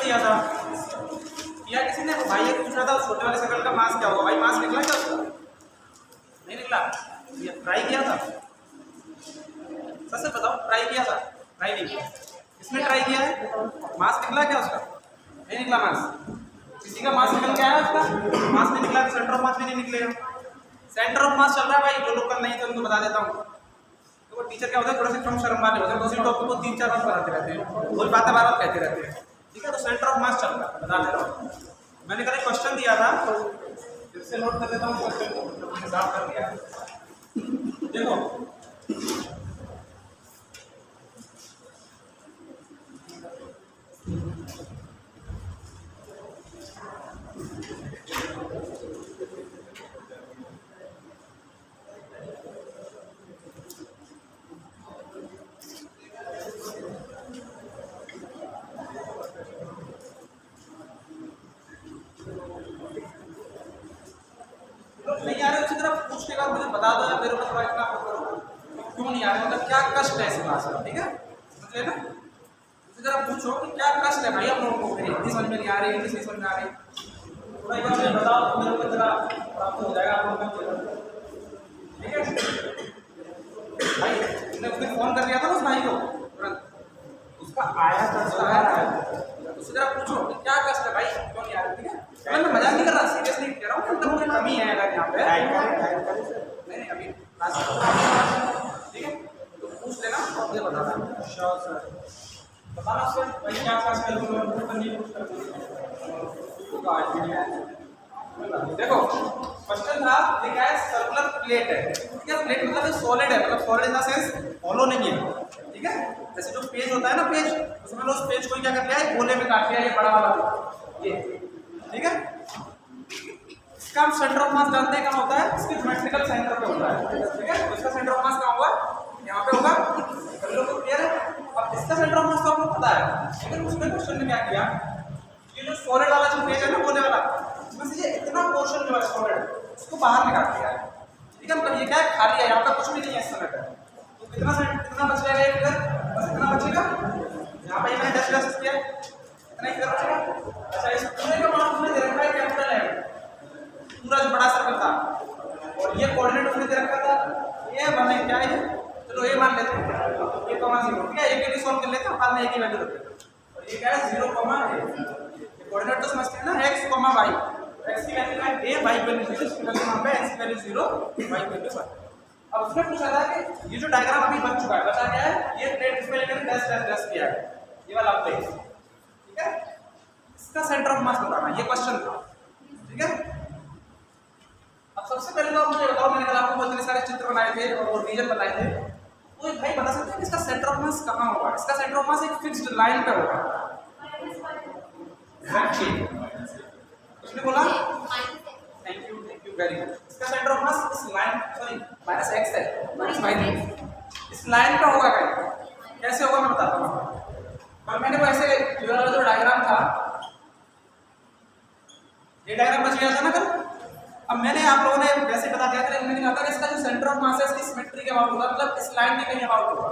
दिया था किया किसी ने, भाई ये पूछ रहा था छोटे वाले सर्कल का मास क्या होगा। भाई मास निकला क्या उसका? नहीं निकला। ये ट्राई किया था, सच बताओ ट्राई किया था? ट्राई नहीं किया। इसमें ट्राई किया है, मास निकला क्या उसका? नहीं निकला मास। किसी का मास निकल के आया उसका? मास नहीं निकला तो सेंटर ऑफ मास भी नहीं निकलेगा। सेंटर ऑफ मास चल रहा है भाई, जो लोग कल नहीं थे उनको बता देता हूँ। तो वो टीचर क्या होता है, थोड़े से कम शर्म वाले होते हैं, उसी टॉपिक को 3-4 बार पढ़ाते रहते हैं, वही बातें बार बार कहते रहते हैं। ठीक है, तो सेंटर ऑफ मास चल रहा है, बता दे रहा हूँ। मैंने कल एक क्वेश्चन दिया था, फिर से नोट कर देता हूँ क्वेश्चन को, साफ कर दिया। देखो नहीं आ रहे, उसी तरह पूछने के बाद मुझे बता दो या मेरे को थोड़ा इतना क्यों नहीं आ रहे, मतलब क्या कष्ट है इस क्लास का। ठीक है, समझ लेना। उसी तरह पूछो कि क्या कष्ट है भाई आप लोगों को, मेरी हिंदी समझ में नहीं आ रही, इंग्लिश नहीं समझ में आ रही, थोड़ा एक बार मुझे बताओ तो मेरे को जरा प्राप्त हो जाएगा आप लोगों को। ठीक है भाई, तुमने उसने फोन कर दिया था ना उस भाई को तुरंत, उसका आया था, उसका आया था। उसी तरह पूछो कि क्या कष्ट है भाई, क्यों नहीं आ रही। ठीक है, मैं मजाक नहीं कर रहा, सीरियसली कह रहा हूँ, मतलब मुझे कमी है अगर यहाँ पे। नहीं अभी ठीक है, तो पूछ लेना और मुझे बताना। श्योर सर, बताना सर भाई क्या क्लास में देखो क्वेश्चन था, लिखा है सर्कुलर प्लेट है। ठीक है, प्लेट मतलब सॉलिड है, मतलब solid in the sense hollow नहीं है। ठीक है, जैसे जो पेज होता है ना, पेज, उसमें उस पेज को क्या कर लिया है, गोले में काट लिया, ये बड़ा वाला ये। ठीक है, इसका हम सेंटर ऑफ मास जानते हैं कहाँ होता है, इसके ज्योमेट्रिकल सेंटर पे होता है। ठीक है, तो इसका सेंटर ऑफ मास कहाँ होगा, यहाँ पे होगा। सभी लोग को क्लियर है? अब इसका सेंटर ऑफ मास तो आपको पता है, लेकिन उसमें क्वेश्चन ने क्या किया, ये जो सॉलिड वाला जो पेज है ना, गोले वाला, इसमें से ये इतना पोर्शन जो है सॉलिड, उसको बाहर निकाल दिया है। ठीक है, मतलब ये क्या है, खाली है, यहाँ पे कुछ भी नहीं है इस समय पे। तो कितना बच जाएगा ये फिगर, बस इतना बचेगा। यहाँ पे मैंने डस्ट किया है, इतना ही फिगर बचेगा। अच्छा, इस पूरे का मान उसने दे रखा है कैपिटल है, पूरा जो बड़ा सर्कल था, और ये कोऑर्डिनेट उसने दे रखा था, ये माने क्या है, चलो ये मान लेते हैं ये कॉमा 0। ठीक है, एक के लिए सॉल्व कर लेते हैं, बाद में एक ही वैल्यू रखते हैं। और ये क्या है 0, ये कोऑर्डिनेट तो समझते हैं ना, x, y। x की वैल्यू है a, y की वैल्यू 0, इसकी वैल्यू यहाँ पे x की वैल्यू 0, y की वैल्यू 1। अब उसने पूछा था कि ये जो डायग्राम अभी बन चुका है, बता क्या है, ये प्लेट इसमें लेकर डैश डैश डैश किया है, ये वाला प्लेट। ठीक है, इसका सेंटर ऑफ मास बताना, ये क्वेश्चन था। ठीक है, अब सबसे पहले तो आप मुझे बताओ, मैंने कल आपको बहुत सारे चित्र बनाए थे और रीजन बताए थे, तो एक भाई बता सकते हैं कि इसका सेंटर ऑफ मास कहाँ होगा? इसका सेंटर ऑफ मास एक फिक्स्ड लाइन पे होगा। उसने बोला थैंक यू वेरी गुड। इसका सेंटर ऑफ मास इस लाइन, सॉरी माइनस x है, माइनस y नहीं, इस लाइन पे होगा। कैसे होगा मैं बताता हूँ। पर मैंने वो ऐसे जो डायग्राम था, ये डायग्राम बच गया था ना कल। अब मैंने आप लोगों ने वैसे बता दिया था, लेकिन मैंने कहा था कि इसका जो सेंटर ऑफ मास है इसकी सिमेट्री के अबाउट होगा, मतलब इस लाइन के कहीं अबाउट होगा,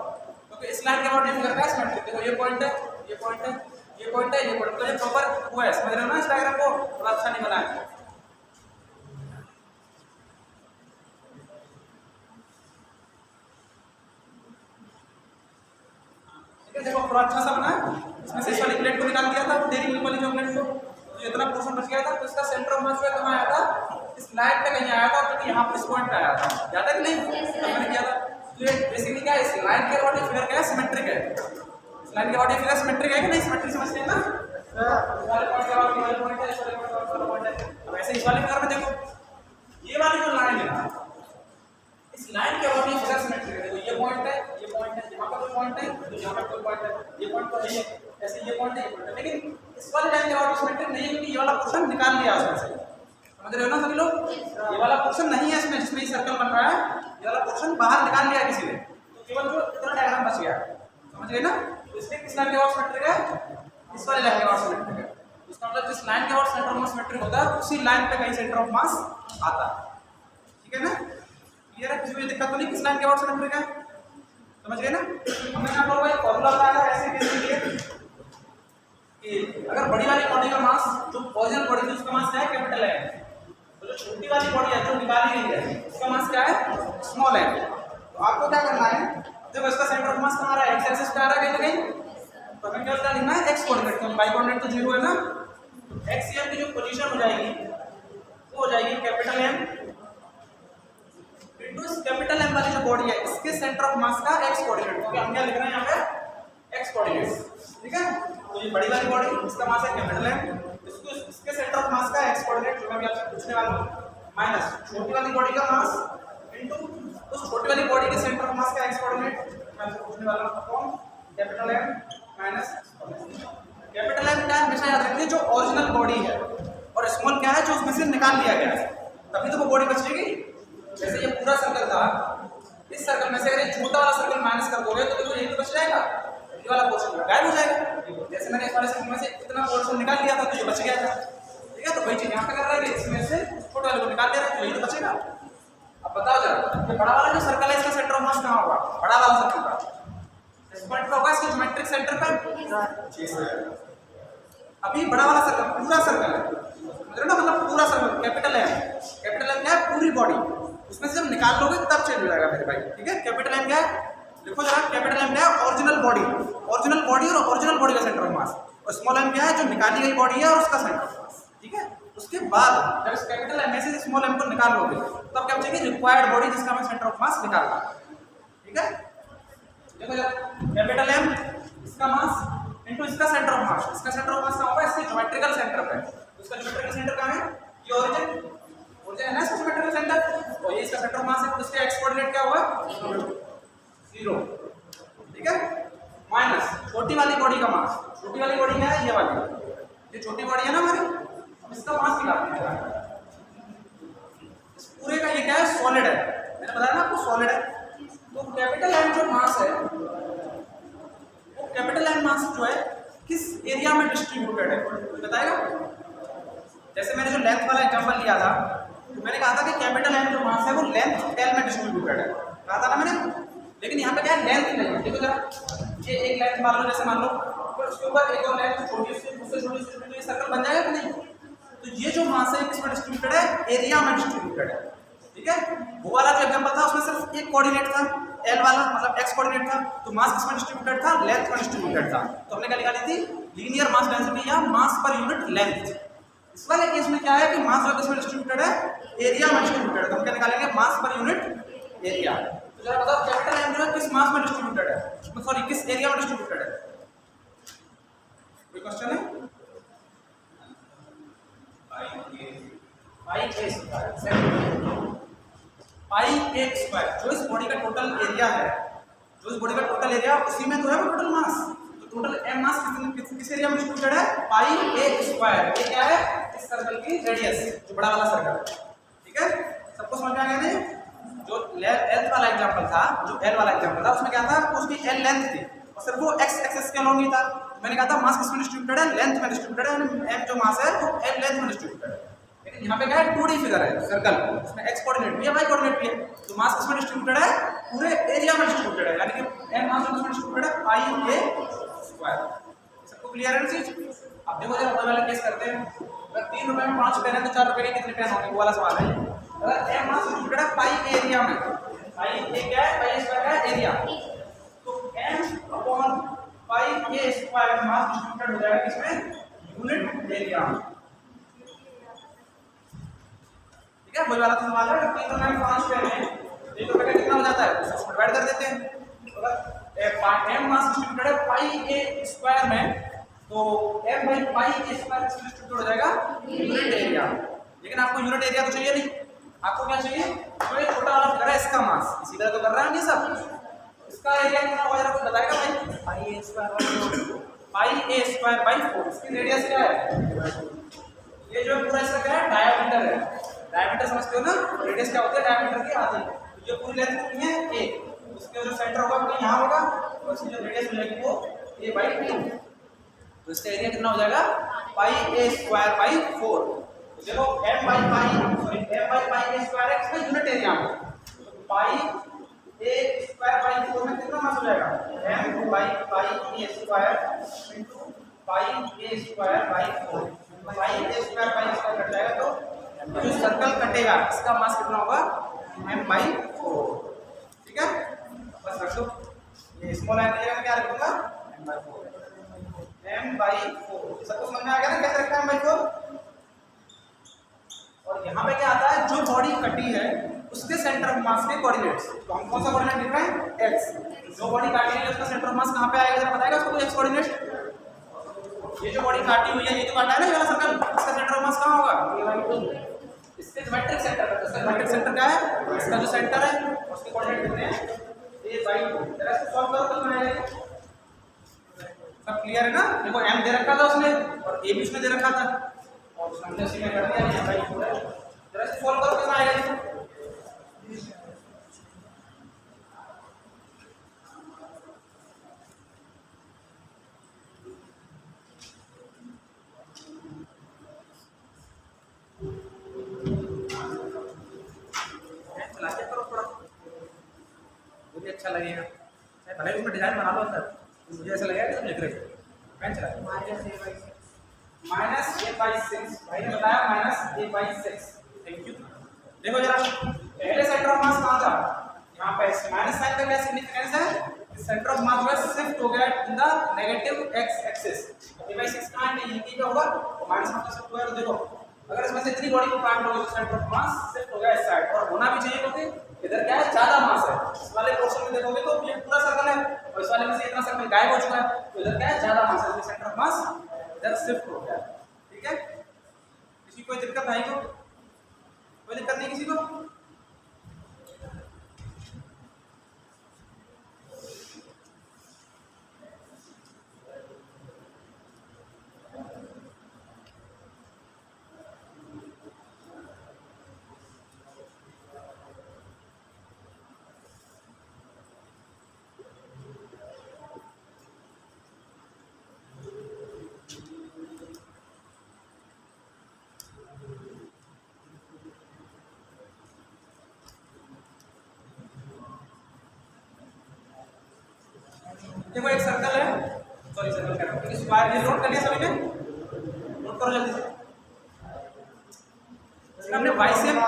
क्योंकि इस लाइन के अबाउट ये फिगर का सिमेट्री। देखो ये पॉइंट है, ये पॉइंट है, ये पॉइंट है, ये पॉइंट, तो ये प्रॉपर हुआ है। समझ रहे हो ना इस डायग्राम को? थोड़ा अच्छा नहीं बनाया। ठीक है, देखो थोड़ा अच्छा सा बना है। इसमें से इस वाली प्लेट को निकाल दिया था, डेरी मिल्क वाली जो प्लेट को, तो इतना पोर्शन बच गया था। तो इसका सेंटर ऑफ मास जो है कहाँ आया था, इस लाइन पे कहीं आया था, क्योंकि यहाँ पे इस पॉइंट पे आया था। याद है कि नहीं, मैंने किया था। तो ये बेसिकली क्या है, इस लाइन के अबाउट फिगर क्या है, सिमेट्रिक है। इस लाइन के अबाउट फिगर सिमेट्रिक है कि नहीं, सिमेट्री समझते हैं ना। अब ऐसे इस वाले फिगर में देखो, ये वाली जो लाइन है ना, इस लाइन के अबाउट फिगर सिमेट्रिक है। देखो ये पॉइंट है, ये पॉइंट है, यहाँ पर कोई पॉइंट है, यहाँ पर कोई पॉइंट है, ये पॉइंट तो है, ऐसे ये पॉइंट है, ये पॉइंट है। लेकिन इस वाले लाइन के अबाउट सिमेट्रिक नहीं है, क्योंकि ये वाला पोर्शन निकाल लिया उसमें से। समझ रहे हो ना सभी लोग? ये वाला पोर्शन नहीं है इसमें, जिसमें ये सर्कल बन रहा है, ये वाला पोर्शन बाहर निकाल लिया किसी ने, तो केवल जो इतना डायग्राम बच गया। समझ गए ना? तो इसलिए किस लाइन के अबाउट सिमेट्रिक है, इस वाले लाइन के अबाउट सिमेट्रिक है। इसका मतलब जिस लाइन के about centre of mass symmetric होता है, उसी लाइन पे कहीं सेंटर ऑफ मास आता है। ठीक है ना? क्लियर है? किसी को दिक्कत तो नहीं किस लाइन के अबाउट सिमेट्रिक है? समझ गए ना? हमने यहाँ पर एक फॉर्मूला बताया था ऐसे केस के लिए कि अगर बड़ी वाली बॉडी का मास जो ओरिजिनल बॉडी थी उसका मास क्या है, कैपिटल एम। तो जो छोटी वाली बॉडी है जो निकाली गई है उसका मास क्या है, स्मॉल एम। तो आपको क्या करना है, जब इसका सेंटर ऑफ मास कहाँ आ रहा है, एक्स एक्सिस पे आ रहा है कहीं ना कहीं, तो हमें क्या लिखना है, एक्स कोऑर्डिनेट, क्योंकि वाई कोऑर्डिनेट तो 0 है ना। एक्स एम की जो पोजीशन हो जाएगी वो हो जाएगी कैपिटल एम इनटू इस कैपिटल एम वाली जो बॉडी है इसके सेंटर ऑफ मास का एक्स कोऑर्डिनेट, क्योंकि हम क्या लिख रहे हैं यहाँ पे एक्स कोऑर्डिनेट, ठीक है। तो ये बड़ी वाली बॉडी इसका मास है कैपिटल एम, इसको इसके सेंटर ऑफ मास का एक्स कोऑर्डिनेट जो मैं भी आपसे पूछने वाला हूं, माइनस छोटी वाली बॉडी का मास इनटू उस छोटी वाली बॉडी के सेंटर ऑफ मास का एक्स कोऑर्डिनेट मैं आपसे पूछने वाला हूं, कौन, capital M minus capital M क्या है, हमेशा याद रखिए जो ओरिजिनल बॉडी है, और स्मॉल क्या है जो उसमें से निकाल लिया गया है, तभी तो वो बॉडी बचेगी। जैसे ये पूरा सर्कल था, इस सर्कल में से अगर ये छोटा वाला सर्कल माइनस कर दोगे तो देखो यही तो बच जाएगा, ये वाला पोर्शन गायब हो जाएगा। जैसे मैंने इस वाले सर्कल में से इतना पोर्शन निकाल लिया था तो ये बच गया था, ठीक है। तो वही चीज यहाँ पे कर रहा है कि इसमें से छोटे वाले को निकाल ले रहा है तो यही तो बचेगा। अब बताओ जरा, ये बड़ा वाला जो सर्कल है इसका सेंटर ऑफ मास कहाँ होगा, बड़ा वाला सर्कल का इस पॉइंट पे होगा, इसके ज्योमेट्रिक सेंटर पर। अभी बड़ा वाला सर्कल पूरा सर्कल है, ना, मतलब पूरा circle capital M, capital M क्या है, पूरी बॉडी, उसमें से जब निकाल लोगे तब चेंज हो जाएगा मेरे भाई, ठीक है। कैपिटल एम क्या है, देखो जरा, कैपिटल एम क्या है, ओरिजिनल बॉडी और ओरिजिनल बॉडी का सेंटर ऑफ मास, और स्मॉल एम क्या है जो निकाली गई बॉडी है और उसका सेंटर ऑफ मास, ठीक है। उसके बाद जब इस कैपिटल एम में से स्मॉल एम को निकाल लोगे तब क्या बचेगी, रिक्वायर्ड बॉडी जिसका हमें सेंटर ऑफ मास निकालना, ठीक है। देखो जरा, कैपिटल एम इसका मास इनटू इसका सेंटर ऑफ मास, इसका सेंटर ऑफ मास कहाँ होगा, इसके ज्योमेट्रिकल सेंटर पे, इसका ज्योमेट्रिकल सेंटर कहाँ है, ये ओरिजिन है ना इसका ज्योमेट्रिकल सेंटर, और ये इसका सेंटर ऑफ मास है, तो इसका एक्स कोऑर्डिनेट क्या होगा, 0, ठीक है। माइनस छोटी वाली बॉडी का मास, छोटी वाली बॉडी क्या है, ये वाली, ये छोटी बॉडी है ना हमारी, अब इसका मास निकालते हैं। इस पूरे का ये क्या है, सॉलिड है, मैंने बताया ना आपको सॉलिड है। तो कैपिटल एम जो मास है, वो कैपिटल एम मास जो है किस एरिया में डिस्ट्रीब्यूटेड है, कोई बताएगा। जैसे मैंने जो लेंथ वाला एग्जांपल लिया था, तो मैंने कहा था कि कैपिटल एम जो मास है वो लेंथ एल में डिस्ट्रीब्यूटेड है, कहा था ना मैंने। लेकिन यहाँ पे क्या है, लेंथ नहीं है, देखो जरा, ये एक लेंथ मान लो, जैसे मान लो, फिर उसके ऊपर एक और लेंथ छोटी, उससे छोटी, तो ये सर्कल बन जाएगा कि नहीं। तो ये जो मास है किसमें डिस्ट्रीब्यूटेड है, एरिया में डिस्ट्रीब्यूटेड है, ठीक है। वो वाला जो एग्जांपल था उसमें सिर्फ एक कोऑर्डिनेट था, एल वाला, मतलब एक्स कोऑर्डिनेट था, तो मास किसमें डिस्ट्रीब्यूटेड था, लेंथ में डिस्ट्रीब्यूटेड था। तो हमने क्या निकाली थी, लीनियर मास डेंसिटी या मास पर यूनिट लेंथ। इस वाले केस में क्या है कि मास जो किसमें डिस्ट्रीब्यूटेड है, एरिया में डिस्ट्रीब्यूटेड है, तो हम क्या निकालेंगे, मास पर यूनिट एरिया। तो जरा बताओ कैपिटल एम जो है किस मास में डिस्ट्रीब्यूटेड है, सॉरी किस एरिया में डिस्ट्रीब्यूटेड है, कोई क्वेश्चन है। पाई ए स्क्वायर जो इस बॉडी का टोटल एरिया है, जो इस बॉडी का टोटल एरिया उसी में तो है वो टोटल मास, तो टोटल एम मास किस एरिया में डिस्ट्रीब्यूटेड है, पाई ए स्क्वायर। ये क्या है, इस सर्कल की रेडियस, जो बड़ा वाला सर्कल, ठीक है। सबको समझ में आ गया नहीं। जो एल वाला एग्जांपल था, जो एल वाला एग्जांपल था उसमें क्या था, उसकी एल लेंथ थी और सिर्फ वो एक्स एक्सिस के अलोंग ही था। मैंने कहा था मास किसमें डिस्ट्रीब्यूटेड है, लेंथ में डिस्ट्रीब्यूटेड है, एम जो मास है वो एल लेंथ में डिस्ट्रीब्यूटेड है। लेकिन यहाँ पे क्या है, 2D फिगर है सर्कल, उसमें एक्स कोऑर्डिनेट भी है, वाई कोऑर्डिनेट भी है, तो मास किसमें डिस्ट्रीब्यूटेड है, पूरे एरिया में डिस्ट्रीब्यूटेड है, यानी कि एम मास किसमें डिस्ट्रीब्यूटेड है, पाई ए स्क्वायर। सबको क्लियर है चीज। अब देखो जरा वो वाला केस करते हैं, अगर 3 रुपए में 5 पेन है तो 4 रुपए के कितने पेन होंगे, वो वाला सवाल है। अगर एम मास डिस्ट्रीब्यूटेड है पाई एरिया में, पाई ए क्या है, पाई स्क्वायर का एरिया, तो M upon pi A square mass distributed हो जाएगा किसमें, यूनिट एरिया। ठीक है, वही वाला तो सवाल है। 3 रुपए में 5 पेन है, 3 रुपए का कितना हो जाता है, उसको डिवाइड कर देते हैं। अगर एम मास डिस्ट्रीब्यूटेड है पाई ए स्क्वायर में, तो M by pi A square किसमें डिस्ट्रीब्यूट हो जाएगा, यूनिट एरिया। लेकिन आपको यूनिट एरिया तो चाहिए नहीं, आपको क्या चाहिए, तो ये छोटा वाला फिगर है इसका मास, इसी तरह तो कर रहा है ये सब। इसका एरिया कितना हो जाएगा, कुछ बताएगा भाई, पाई ए स्क्वायर बाई 4। इसकी रेडियस क्या है, ये जो पूरा इसका क्या है, डायमीटर है। डायमीटर समझते हो ना, रेडियस क्या होती है, डायमीटर की आधी। तो ये पूरी लेंथ कितनी है, a, उसके जो सेंटर होगा वो यहाँ होगा, और इसकी जो रेडियस हो जाएगी वो a बाई 2। तो इसका एरिया कितना हो जाएगा, पाई ए स्क्वायर बाई 4। देखो m by pi, sorry m by pi A square है, इसमें यूनिट एरिया में, तो पाई ए स्क्वायर बाई 4 में कितना मास हो जाएगा, m by pi A square into 5a² by 4 5a² cut जाएगा तो जो सर्कल कटेगा इसका मास कितना होगा m/4। ठीक है, बस रख दो। ये स्मॉल n की जगह क्या रखूंगा m/4। सबको समझ में आ गया ना कैसे रखना है m/4। और यहाँ पे क्या आता है, जो बॉडी कटी है उसके सेंटर ऑफ मास के कोऑर्डिनेट्स, तो हम कौन सा कोऑर्डिनेट लिख रहे हैं x। जो बॉडी काटी है उसका सेंटर ऑफ मास कहाँ पे आएगा जरा बताएगा उसको कोई x कोऑर्डिनेट। ये जो बॉडी काटी हुई है ये तो काटा है ना ये वाला सर्कल, इसका सेंटर ऑफ मास कहाँ होगा इसके ज्योमेट्रिक सेंटर पर। इसका ज्योमेट्रिक सेंटर क्या है, इसका जो सेंटर है उसके कोऑर्डिनेट कितने हैं a/2। जरा इसको सॉल्व करो तो कितना आएगा। सब क्लियर है ना। देखो m दे रखा था उसने और a भी उसने दे रखा था और हमने उसी में कर दिया m/4 है। जरा इसको सॉल्व करो कितना आएगा। अच्छा लगेगा, भले उसमें डिजाइन बना लो अंदर, मुझे ऐसा लगेगा कि तुम लिख रहे हो। पेन चला -a/6 भाई ने बताया -a/6। Thank you. देखो जरा पहले सेंटर ऑफ मास कहाँ था, यहाँ पे माइनस साइन का क्या सिग्निफिकेंस है, सेंटर ऑफ मास जो शिफ्ट हो गया in the negative x axis. a/6 कहाँ है ये पे होगा तो माइनस मतलब शिफ्ट हुआ। तो देखो अगर इसमें से इतनी बॉडी को काट लोगे तो सेंटर ऑफ मास शिफ्ट हो गया इस साइड, और होना भी चाहिए क्योंकि इधर क्या है ज्यादा मास है। इस वाले पोर्शन में देखोगे तो ये पूरा सर्कल है और इस वाले में से इतना सर्कल गायब हो चुका है, तो इधर क्या है ज्यादा मास है, इसलिए सेंटर ऑफ मास इधर शिफ्ट हो गया। ठीक है, किसी कोई दिक्कत आई को, कोई दिक्कत नहीं किसी को। देखो एक सर्कल है, सॉरी सर्कल कह रहा हूं, स्क्वायर। ये नोट कर लिया सभी ने, नोट करो जल्दी से। इसका हमने YCM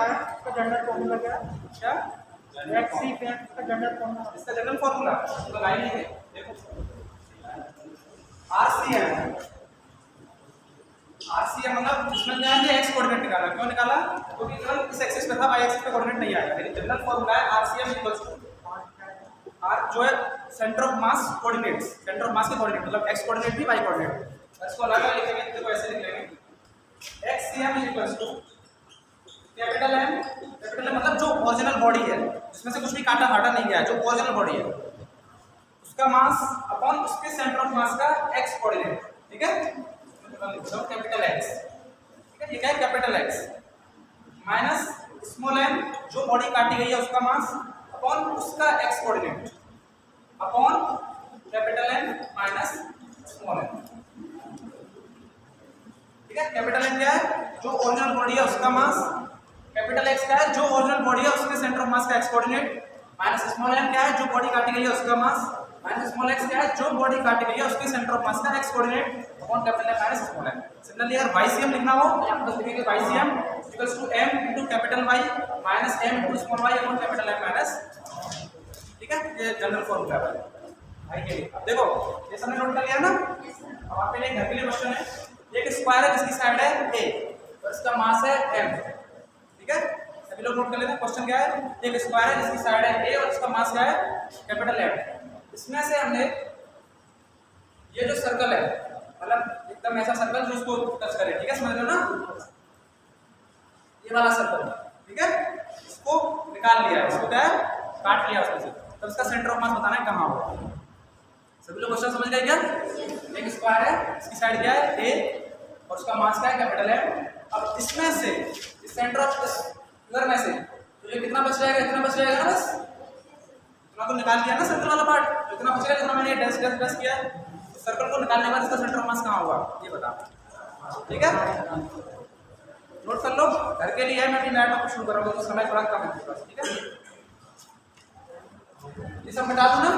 का जनरल फॉर्मूला क्या है? क्या XC पे का जनरल फॉर्मूला, इसका जनरल फॉर्मूला तो लाइन है। देखो RCM मतलब इसमें क्या है x कोऑर्डिनेट निकाला। क्यों निकाला, क्योंकि केवल इस एक्सिस पे था, y एक्सिस पे कोऑर्डिनेट नहीं आएगा। लेकिन जनरल फॉर्मूला है RCM R जो है centre of mass coordinates, centre of मास के कोऑर्डिनेट मतलब x कोऑर्डिनेट भी y कोऑर्डिनेट। इसको अलग अलग लिखेंगे, देखो ऐसे लिख लेंगे XCM कैपिटल M मतलब जो ओरिजिनल बॉडी है जिसमें से कुछ भी काटा फाटा नहीं गया है, जो ओरिजिनल बॉडी है उसका मास अपॉन उसके सेंटर ऑफ मास का x कोऑर्डिनेट। ठीक है, कैपिटल X। ठीक है, ये क्या है capital X minus small m जो बॉडी काटी गई है उसका मास अपॉन उसका x coordinate upon capital M minus small m। ठीक है, कैपिटल M क्या है जो ओरिजिनल बॉडी है उसका मास, कैपिटल X क्या है जो ओरिजिनल बॉडी है उसके सेंटर ऑफ मास का x coordinate, minus small m क्या है जो बॉडी काटी गई है उसका मास, माइनस स्मॉल x क्या है जो बॉडी काटी गई है उसके सेंटर ऑफ मास का x coordinate upon capital M minus small m। Similarly अगर YCM लिखना हो तो आप बस लिखेंगे YCM equals to m into capital Y minus m into small y upon capital M minus. ठीक है, ये जनरल फॉर्मूला है भाई के लिए। अब देखो ये सबने नोट कर लिया ना। अब आपके लिए घर के लिए क्वेश्चन है, एक स्क्वायर है जिसकी साइड है a और इसका मास है m। ठीक है, सभी लोग नोट कर लेते हैं। क्वेश्चन क्या है, एक स्क्वायर है जिसकी साइड है a और इसका मास क्या है कैपिटल M। इसमें से हमने ये जो सर्कल है मतलब एकदम ऐसा सर्कल जो उसको टच करे, ठीक है समझ लो ना, ये वाला सर्कल। ठीक है, इसको निकाल लिया, इसको क्या है काट लिया उसमें से, तो इसका सेंटर ऑफ मास बताना है कहाँ होगा। सभी लोग क्वेश्चन समझ गए क्या। एक स्क्वायर है इसकी साइड क्या है a और उसका मास क्या है कैपिटल M। अब इसमें से इस सेंटर ऑफ इधर में से तो ये कितना बच जाएगा, इतना बच जाएगा ना, बस इतना तो निकाल लिया ना सर्कल वाला पार्ट, इतना बचेगा जितना मैंने डैश डैश डैश किया है। सर्कल को निकालने के बाद इसका सेंटर ऑफ मास कहाँ होगा ये बता। ठीक है, नोट कर लो घर के लिए। मैं भी नया टॉपिक शुरू कर रहा हूँ तो समय थोड़ा कम है मेरे पास। ठीक है, ये सब मिटा दूँ ना,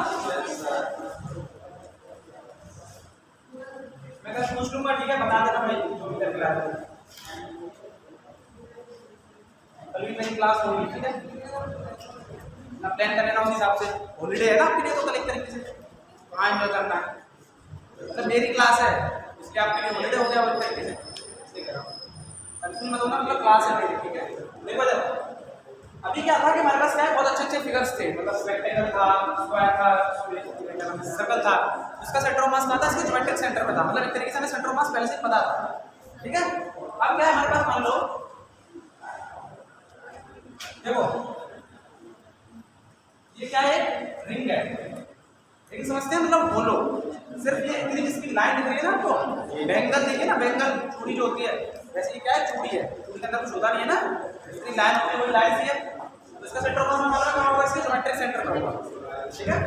मैं कल पूछ लूंगा, ठीक है, बता देना भाई जो भी करके लाया। कल भी मेरी क्लास होगी, ठीक है ना, प्लान कर लेना उस हिसाब से। हॉलीडे है ना आपके लिए, तो कल एक तरीके से वहाँ एंजॉय करना है। मतलब मेरी क्लास है इसलिए आपके लिए हॉलीडे हो गया वो तरीके से, इसलिए कर रहा हूँ। कंफ्यूज मत होना, मतलब क्लास है मेरी, ठीक है। देखो जब अभी क्या था कि हमारे पास क्या है, बहुत अच्छे अच्छे फिगर्स थे, मतलब रेक्टेंगल था, स्क्वायर था, सर्कल था, उसका सेंटर ऑफ मास कहाँ था, इसके ज्योमेट्रिक सेंटर पे था, मतलब एक तरीके से हमें सेंटर ऑफ मास पहले से पता था, ठीक है। अब क्या है हमारे पास, मान लो देखो ये क्या है, रिंग है, लेकिन समझते हैं मतलब बोलो, सिर्फ ये इतनी जिसकी लाइन दिख रही है ना आपको, बैंगल देखिए ना, बैंगल चूड़ी जो होती है, वैसे ये क्या है, चूड़ी है, चूड़ी के अंदर कुछ होता नहीं है ना, इसकी लाइन होती है, वही लाइन सी है, तो इसका सेंटर ऑफ मास हमारा कहाँ होगा, इसके ज्योमेट्रिक सेंटर पे होगा, ठीक है।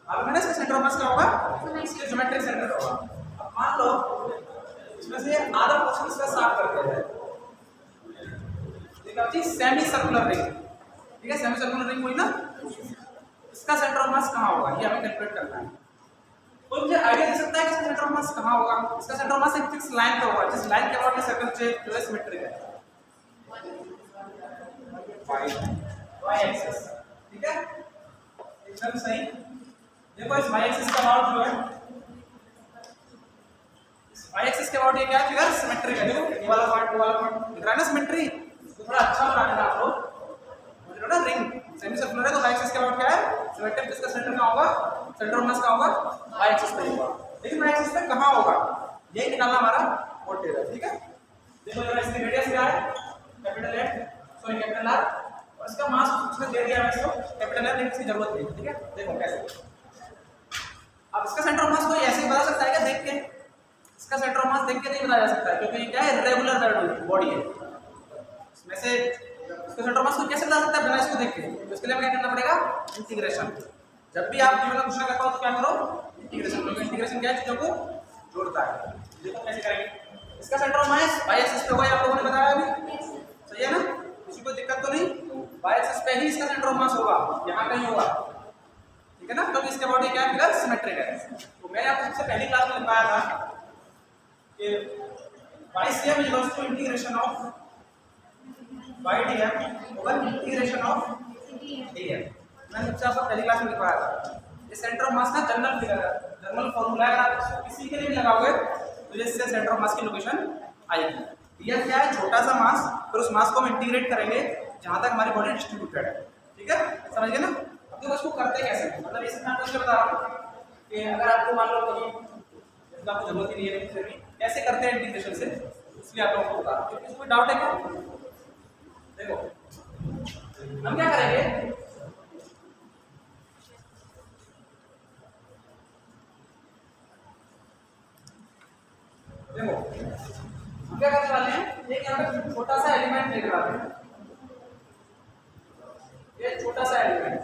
अब मैंने इसका सेंटर ऑफ मास कहाँ होगा, इसके ज्योमेट्रिक सेंटर पे होगा। अब मान लो इसमें से आधा पोर्शन इसका साफ कर दिया जाए, देखो सेमी सर्कुलर रिंग, ठीक है, सेमी सर्कुलर रिंग हुई ना, इसका सेंटर ऑफ मास कहाँ होगा, ये हमें कैलकुलेट करना है। तो मुझे आइडिया दे सकता है कि इसका सेंटर ऑफ मास कहाँ होगा, इसका सेंटर ऑफ मास एक फिक्स लाइन पे होगा, जिस लाइन के अबाउट ये सर्कल जो है सिमेट्रिक है, y एक्सिस, ठीक है, एकदम सही। देखो इस y एक्सिस का अबाउट जो है, इस y एक्सिस के अबाउट ये क्या है, फिगर सिमेट्रिक है, देखो ये वाला पॉइंट, वो वाला पॉइंट दिख रहा है ना सिमेट्री, तो थोड़ा अच्छा बना देना आप लोग, मुझे ना रिंग सेमी सर्कुलर है, तो y एक्सिस के अबाउट क्या है, सिमेट्रिक, जिसका सेंटर कहाँ होगा, सेंटर ऑफ मास कहाँ होगा, y एक्सिस पे होगा, लेकिन y एक्सिस पे कहाँ होगा, यही निकालना हमारा मोटिव है, ठीक है। देखो जरा इसकी रेडियस क्या है, capital eight, sorry capital R, और इसका मास उसने दे दिया है इसको कैपिटल आर, लेकिन इसकी जरूरत नहीं, ठीक है। देखो कैसे, अब इसका सेंटर ऑफ मास कोई ऐसे ही बता सकता है क्या देख के, इसका सेंटर ऑफ मास देख के नहीं बताया जा सकता है, क्योंकि ये क्या है, इरेगुलर बॉडी है, इसमें से इसका सेंटर ऑफ मास को कैसे बता सकता है बिना इसको देख के, तो इसके लिए हमें क्या करना पड़ेगा, इंटीग्रेशन। जब भी आप जीवन में कुछ ना कर पाओ तो क्या करो, इंटीग्रेशन करो। इंटीग्रेशन क्या है, चीजों को जोड़ता है। देखो कैसे करेंगे, इसका centre of mass y axis पे होगा, आप लोगों ने बताया अभी, सही है ना, किसी को दिक्कत तो नहीं, y एक्सिस पे ही इसका सेंटर ऑफ मास होगा, यहाँ कहीं होगा, ठीक है ना, क्योंकि इसके बॉडी क्या है, फिगर सिमेट्रिक है। तो मैंने आपको सबसे पहली क्लास में बताया था कि y/cm equals to integration of y/dm over integration of dm, मैंने सबसे आपको पहली क्लास में दिखाया था। ये सेंटर ऑफ मास का जनरल फिगर है, जनरल फॉर्मूला है, अगर आप किसी के लिए भी लगाओगे तो इससे सेंटर ऑफ मास की लोकेशन आएगी। यह क्या है, छोटा सा मास, फिर उस मास को हम इंटीग्रेट करेंगे जहां तक हमारी बॉडी डिस्ट्रीब्यूटेड है, ठीक है, समझ गए ना। अब देखो इसको करते कैसे, मतलब इसे मैं आपको बता रहा हूँ कि अगर आपको मान लो कहीं इसका आपको जरूरत ही नहीं है, फिर भी कैसे करते हैं इंटीग्रेशन से, इसलिए आप लोगों को बता रहा हूँ। किसी को डाउट है क्या, देखो हम क्या करेंगे, देखो हम क्या करने वाले हैं, एक यहाँ पे छोटा सा एलिमेंट लेने वाले हैं, ये छोटा सा एलिमेंट,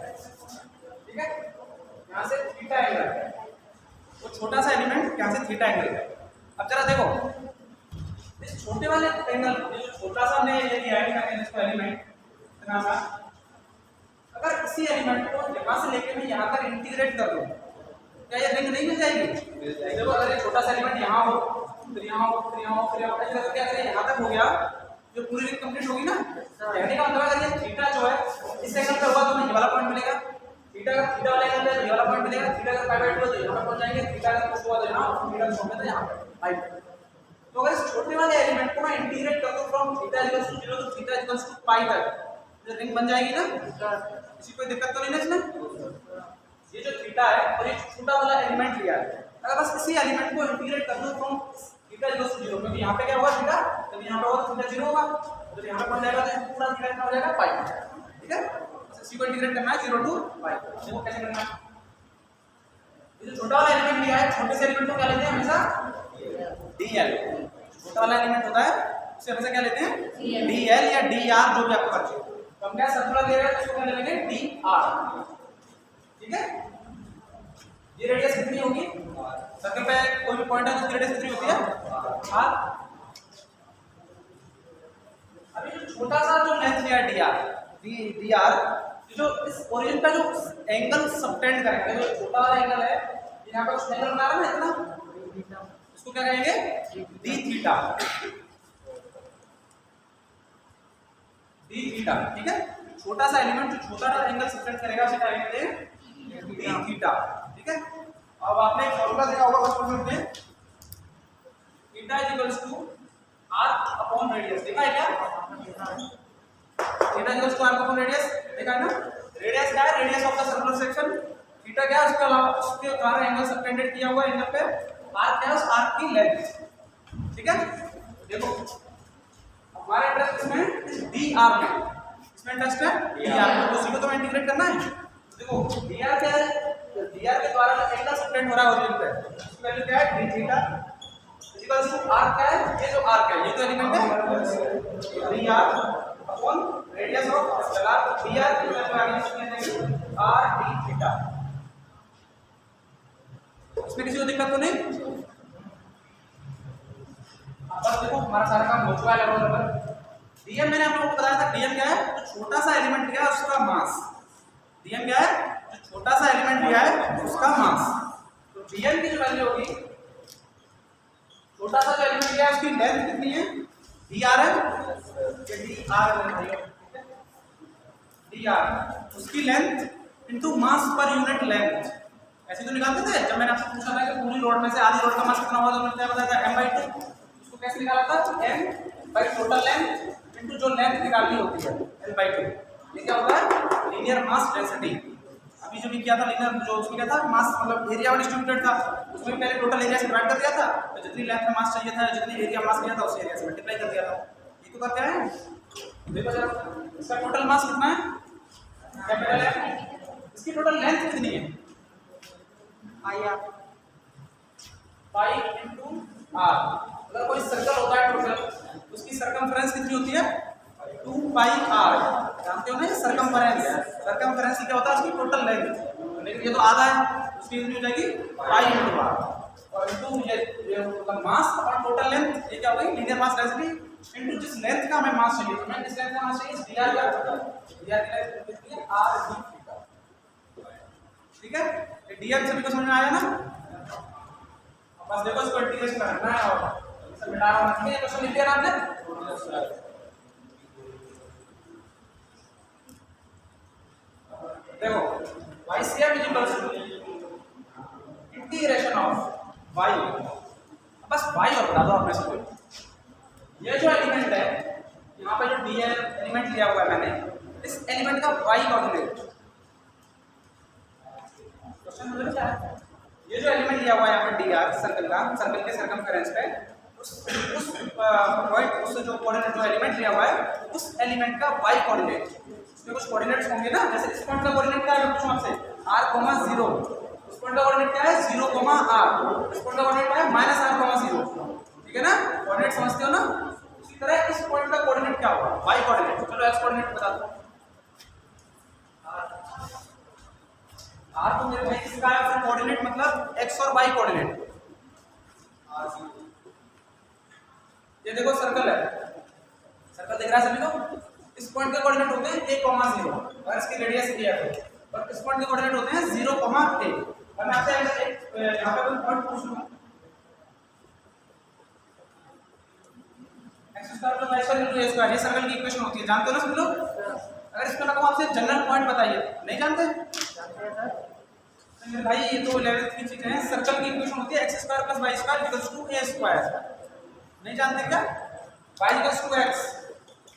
ठीक है, यहाँ से थीटा एंगल है, वो छोटा सा एलिमेंट यहाँ से थीटा एंगल है। अब जरा देखो इस छोटे वाले एंगल, ये जो छोटा सा हमने ये दिया है इसको एलिमेंट इतना सा, अगर इसी एलिमेंट को यहाँ से लेके मैं यहाँ तक इंटीग्रेट कर दूँ, क्या ये रिंग नहीं मिल जाएगी। देखो अगर ये छोटा सा एलिमेंट यहाँ हो, फिर यहाँ हो, फिर यहाँ हो, फिर यहाँ हो, ऐसे करके अगर यहाँ तक हो गया, जो पूरी रिंग कंप्लीट होगी ना, कहने का मतलब अगर ये थीटा जो है इस एंगल पे होगा तो ये वाला पॉइंट मिलेगा, थीटा वाला एंगल पे ये वाला पॉइंट मिलेगा, थीटा अगर पाई बाय 2 तो यहाँ पे पहुंच जाएंगे, थीटा अगर कुछ हुआ तो यहाँ, थीटा कुछ होगा तो यहाँ पे पाई। तो अगर इस छोटे वाले एलिमेंट को मैं इंटीग्रेट कर दूं from theta equals to 0 to theta equals to pi तक, तो रिंग बन जाएगी ना, किसी कोई दिक्कत तो नहीं ना इसमें। ये जो थीटा है और ये छोटा वाला एलिमेंट लिया है, अगर बस इसी एलिमेंट को इंटीग्रेट कर दूं फ्रॉम थीटा इक्वल्स टू 0, क्योंकि यहाँ पे क्या होगा थीटा, जब यहाँ पे होगा थीटा 0 होगा, तो यहाँ पे पहुंच जाएगा तो पूरा थीटा कितना हो जाएगा पाई, ठीक है। इसी को इंटीग्रेट करना है 0 टू पाई। देखो कैसे करना है, ये जो छोटा वाला एलिमेंट लिया है, छोटे से एलिमेंट को क्या लेते हैं हमेशा, dl, छोटा वाला एलिमेंट होता है उसे हमेशा क्या लेते हैं, dl या dr, जो भी आपको परिचय हो। तो हम क्या सर्कुलर ले रहे हैं तो इसको क्या लेंगे dr, ठीक है। ये रेडियस कितनी होगी, सर्कल पे कोई भी पॉइंट है तो रेडियस कितनी होती है r। अभी जो छोटा सा जो लेंथ लिया dr, जो इस ओरिजिन पे जो एंगल सबटेंड करेंगे, जो छोटा वाला एंगल है यहाँ पर कुछ एंगल बना रहा है ना इतना, इसको क्या कहेंगे डी थीटा, डी थीटा। ठीक है, छोटा सा एलिमेंट जो छोटा सा एंगल सब्टेंड करेगा उसे क्या कहते हैं डी थीटा। ठीक है, अब आपने एक फॉर्मूला देखा होगा बचपन में, theta is equals to arc upon radius. देखा है क्या? Theta equals to arc upon radius, देखा है ना? रेडियस क्या है? Radius of the circular section. Theta क्या है? उसके अलावा उसके द्वारा एंगल सबटेंडेड किया हुआ एंगल पे। आर्क क्या है? उस आर्क की लेंथ। ठीक है, देखो हमारा इंटरेस्ट इसमें डी आर में, इसमें इंटरेस्ट है डी आर में, तो उसी को तो इंटीग्रेट करना है। देखो डी आर क्या है? डी आर के द्वारा जो एंगल सबटेंड हो रहा है ओरिजिन पे, उसकी वैल्यू क्या है? D theta equals to arc क्या है? ये जो आर्क है ये तो एलिमेंट है, D R upon radius of scalar. D R की वैल्यू आगे कितनी देंगे? R D theta. इसमें किसी को दिक्कत तो नहीं? बस देखो हमारा सारा काम हो चुका है लगभग लगभग। डीएम मैंने आप लोगों को बताया था, डीएम क्या है? जो छोटा सा एलिमेंट लिया है उसका मास। डीएम क्या है? जो छोटा सा एलिमेंट लिया है उसका मास। तो डीएम की जो वैल्यू होगी, छोटा सा जो एलिमेंट लिया है उसकी लेंथ कितनी है? डी आर है, ये डी आर है, डी आर उसकी length into mass per unit length. ऐसे तो निकालते थे जब मैंने आपसे पूछा था कि पूरी रोड में से आधी रोड का मास कितना होगा, तो मैंने क्या बताया था? m/2। इसको कैसे निकाला था? m by total length into जो लेंथ निकालनी होती है l/2। ये क्या होता है? Linear mass density. अभी जो भी किया था लीनियर, जो उसमें क्या था? मास मतलब एरिया वाला डिस्ट्रीब्यूटेड था, उसमें पहले टोटल एरिया से डिवाइड कर दिया था, तो जितनी लेंथ में मास चाहिए था, जितनी एरिया मास किया था उस एरिया से मल्टीप्लाई कर दिया था। ये तो करते हैं, देखो जरा इसका टोटल मास कितना है? कैपिटल है। इसकी टोटल लेंथ कितनी है? Pi into r. अगर कोई सर्कल होता है टोटल, उसकी सरकमफेरेंस कितनी होती है? 2 पाई आर। जानते हो ना, सर्कमफेरेंस, सर्कमफेरेंस क्या होता है? उसकी टोटल लेंथ। लेकिन ये तो आधा है, उसकी कितनी हो जाएगी? पाई इंटू आर, और इंटू ये मतलब मास और टोटल लेंथ। ये क्या होगी? लीनियर मास डेंसिटी इंटू जिस लेंथ का हमें मास चाहिए, तो मैं जिस लेंथ का मास चाहिए डी आर का, डी आर की लेंथ कितनी है? R D theta. ठीक है, ये डी आर सभी को समझ में आया ना? बस देखो इसको इंटीग्रेशन करना है और सब मिटा रहा हूं। ये क्वेश्चन लिख दिया ना आपने? देखो YCF is equal to integration of y, बस y और बता दो आप में से कोई। ये जो एलिमेंट है, यहाँ पे जो डी एलिमेंट लिया हुआ है मैंने, इस एलिमेंट का y कोऑर्डिनेट, क्वेश्चन समझ में आया? ये जो एलिमेंट लिया हुआ है यहाँ पे डी आर सर्कल का, सर्कल के सर्कमफेरेंस पे, उस पॉइंट, उस जो कोऑर्डिनेट जो एलिमेंट लिया हुआ है, उस एलिमेंट का y कोऑर्डिनेट, उसमें कुछ कोऑर्डिनेट्स होंगे ना, जैसे इस पॉइंट का कोऑर्डिनेट क्या है? पूछूं आपसे, r, 0। उस पॉइंट का कोऑर्डिनेट क्या है? 0, r। इस पॉइंट का कोऑर्डिनेट क्या है? -r, 0। ठीक है ना? कोऑर्डिनेट समझते हो ना? इसी तरह इस पॉइंट का कोऑर्डिनेट क्या होगा? y coordinate. चलो x कोऑर्डिनेट बता दो। आर तो मेरे भाई किसका है? फिर कोऑर्डिनेट मतलब x और y कोऑर्डिनेट। ये देखो सर्कल है, सर्कल दिख रहा है सभी को? इस पॉइंट के कोऑर्डिनेट होते हैं a, 0, और इसकी रेडियस a है, और इस पॉइंट के कोऑर्डिनेट होते हैं 0, a। अब मैं आपसे एक यहां पे कोई पॉइंट पूछ लूं, x² + y² × a², ये सर्कल की इक्वेशन होती है, जानते हो ना सभी लोग? अगर इसको ना कहूं आपसे जनरल पॉइंट बताइए, नहीं जानते? तो भाई ये तो 11th की चीजें हैं। सर्कल की इक्वेशन होती है x² + y² = a²। नहीं जानते क्या? y = x,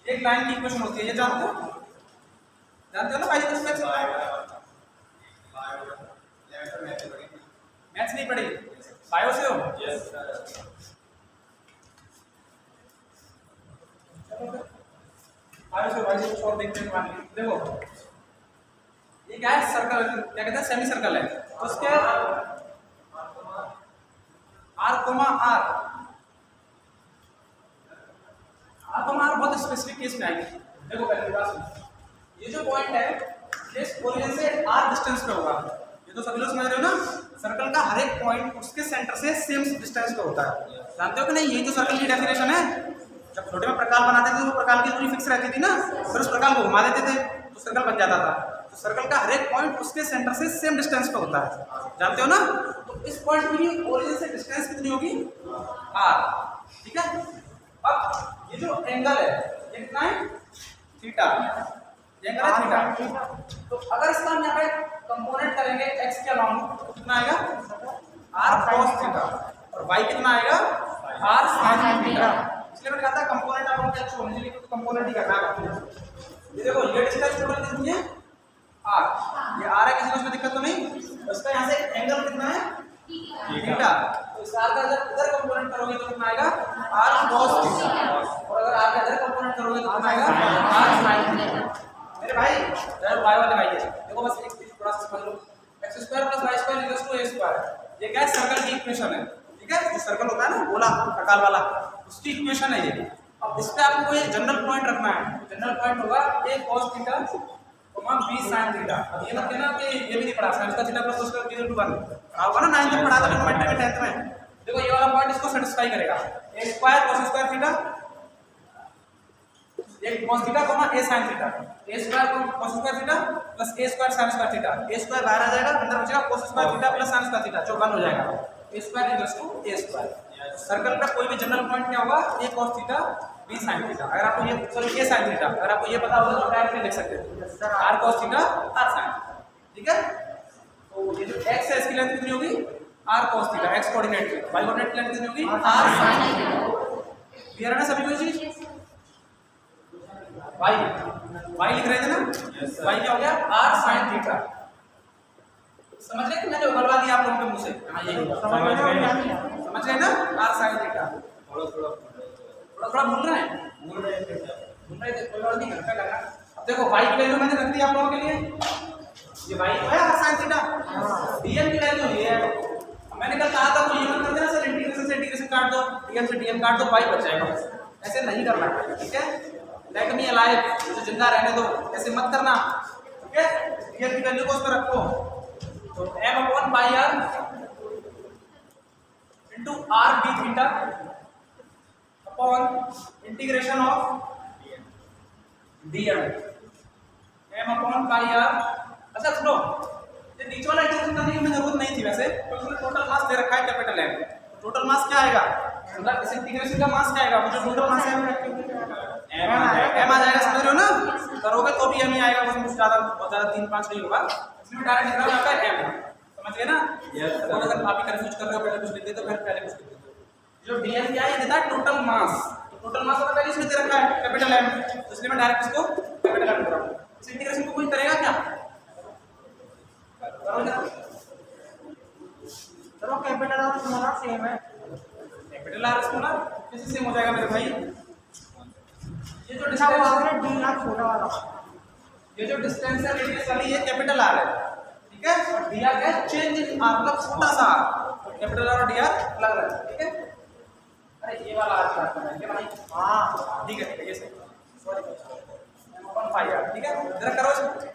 एक लाइन की इक्वेशन होती है, ये जानते हो? जानते हो ना y = x? मैथ्स नहीं पढ़ी? बायो से हो? Yes sir. बायो से भाई कुछ और देखते हैं। मान लीजिए देखो ये क्या है? सर्कल, क्या कहते हैं? सेमी सर्कल है, उसके r, r बहुत स्पेसिफिक केस में आएगी। देखो पहले बात सुनो, ये जो पॉइंट है ये इस ओरिजिन से r डिस्टेंस पे होगा। ये तो सभी लोग समझ रहे हो ना? सर्कल का हर एक पॉइंट उसके सेंटर से सेम डिस्टेंस पे होता है। जानते हो कि नहीं? ये जो सर्कल की डेफिनेशन है, जब छोटे में प्रकाल बनाते थे तो प्रकाल की दूरी फिक्स रहती थी ना, फिर उस प्रकाल को घुमा देते थे तो सर्कल बन जाता था। तो सर्कल का हर एक पॉइंट उसके सेंटर से सेम डिस्टेंस पे होता है, जानते हो ना। तो इस पॉइंट की ओरिजिन से डिस्टेंस कितनी होगी, r, ठीक है। अब ये जो एंगल है ये कितना है, थीटा, ये एंगल है थीटा। तो अगर इसका हम यहाँ पे कंपोनेंट करेंगे x के अलाउंग तो कितना आएगा, r cos थीटा, और y कितना आएगा, r sin थीटा। इसलिए मैंने कहा था कंपोनेंट आप लोग अच्छे होने चाहिए, तो कंपोनेंट ही करना है। ये देखो ये डिस्टेंस टोटल कितनी है, r, ये r है, किसी को इसमें दिक्कत तो नहीं। तो इसका यहाँ से एंगल कितना है, थीटा। तो इस r का अगर इधर कंपोनेंट करोगे तो कितना आएगा, r cos थीटा, और अगर r का इधर कंपोनेंट करोगे तो कितना आएगा, r sin थीटा। मेरे भाई जरा y वाले भाई देखो, बस एक चीज थोड़ा सा समझ लो, x² + y² = a², ये क्या है, सर्कल की इक्वेशन है, ठीक है। जो सर्कल होता है ना गोला प्रकार वाला, उसकी इक्वेशन है ये। अब इस पे आपको एक जनरल पॉइंट रखना है, जनरल पॉइंट होगा a cos theta b sin theta. अब ये मत कहना कि ये भी नहीं पढ़ा, sin का थीटा प्लस उसका 0 to 1 होगा ना, 9th में पढ़ा था ट्रिग्नोमेट्री के 10th में। देखो ये वाला पॉइंट इसको सेटिस्फाई करेगा, a² cos² थीटा, एक cos theta a sin theta, a² cos² theta plus a² sin² theta, a² बाहर आ जाएगा, अंदर बचेगा cos² theta plus sin² theta, जो 1 हो जाएगा, a² = a²। सर्कल का कोई भी जनरल पॉइंट क्या होगा, a cos theta b sin theta. अगर आपको ये सॉरी a sin थीटा, अगर आपको ये पता होगा तो डायरेक्टली लिख सकते हैं r cos theta r sin, ठीक है। तो ये जो x है इसकी लेंथ कितनी होगी, r cos theta, x coordinate की, y कोऑर्डिनेट की लेंथ कितनी होगी, r sin थीटा। क्लियर है ना सभी को चीज। y लिख रहे थे ना, y क्या हो गया, r sin थीटा। समझ रहे कि मैंने उगलवा दिया आप लोगों के मुंह से, हां ये समझ गए ना, r sin थीटा। थोड़ा भूल रहे हैं कोई और नहीं, घर पे लगा। अब देखो y की वैल्यू मैंने रख दी आप लोगों के लिए, ये y तो है r sin थीटा, dm की वैल्यू ये है। अब मैंने कल कहा था तो ये मत कर देना सर, इंटीग्रेशन से इंटीग्रेशन काट दो, dm से dm काट दो, y बच जाएगा, ऐसे नहीं करना, ठीक है। लेट मी अलाइव, मुझे जिंदा रहने दो, ऐसे मत करना, ठीक है। dm की वैल्यू को उस पर रखो, तो m/r into r d theta upon integration of dm m/r। अच्छा सुनो, ये नीचे वाला इंटीग्रेशन करने की हमें जरूरत नहीं थी वैसे, क्योंकि उसमें टोटल मास दे रखा है कैपिटल M। टोटल मास क्या आएगा, मतलब इस इंटीग्रेशन का मास क्या आएगा, वो जो टोटल मास है m आ जाएगा, समझ रहे हो ना। करोगे तो भी m ही आएगा, उसमें कुछ ज्यादा बहुत ज्यादा 3-5 नहीं होगा, इसमें डायरेक्ट लिखना होता है m, समझ गए ना। तो अगर आप ही कंफ्यूज कर रहे हो, पहले कुछ लिख देते हो, फिर पहले कुछ लिख देते हो। जो dm क्या है, ये देता है टोटल मास, तो टोटल मास का पहले इसमें दे रखा है कैपिटल M, तो इसलिए मैं डायरेक्ट इसको कैपिटल M कर रहा हूं। इस इंटीग्रेशन को कोई करेगा क्या, करोगे ना, चलो कैपिटल और स्मॉल सेम है, कैपिटल R स्मॉल r कैसे सेम हो जाएगा मेरे भाई। ये जो अच्छा डिस्टेंस आपने d ना छोटा वाला, ये जो डिस्टेंस है रेडियस वाली, ये कैपिटल R है, ठीक है। और dr क्या है, चेंज इन r, मतलब छोटा सा r, कैपिटल R और dr अलग अलग है, ठीक है। अरे ये वाला r बात कर रहे हैं भाई, हां ठीक है ये सही, सॉरी m/5r, ठीक है। जरा करो इसको,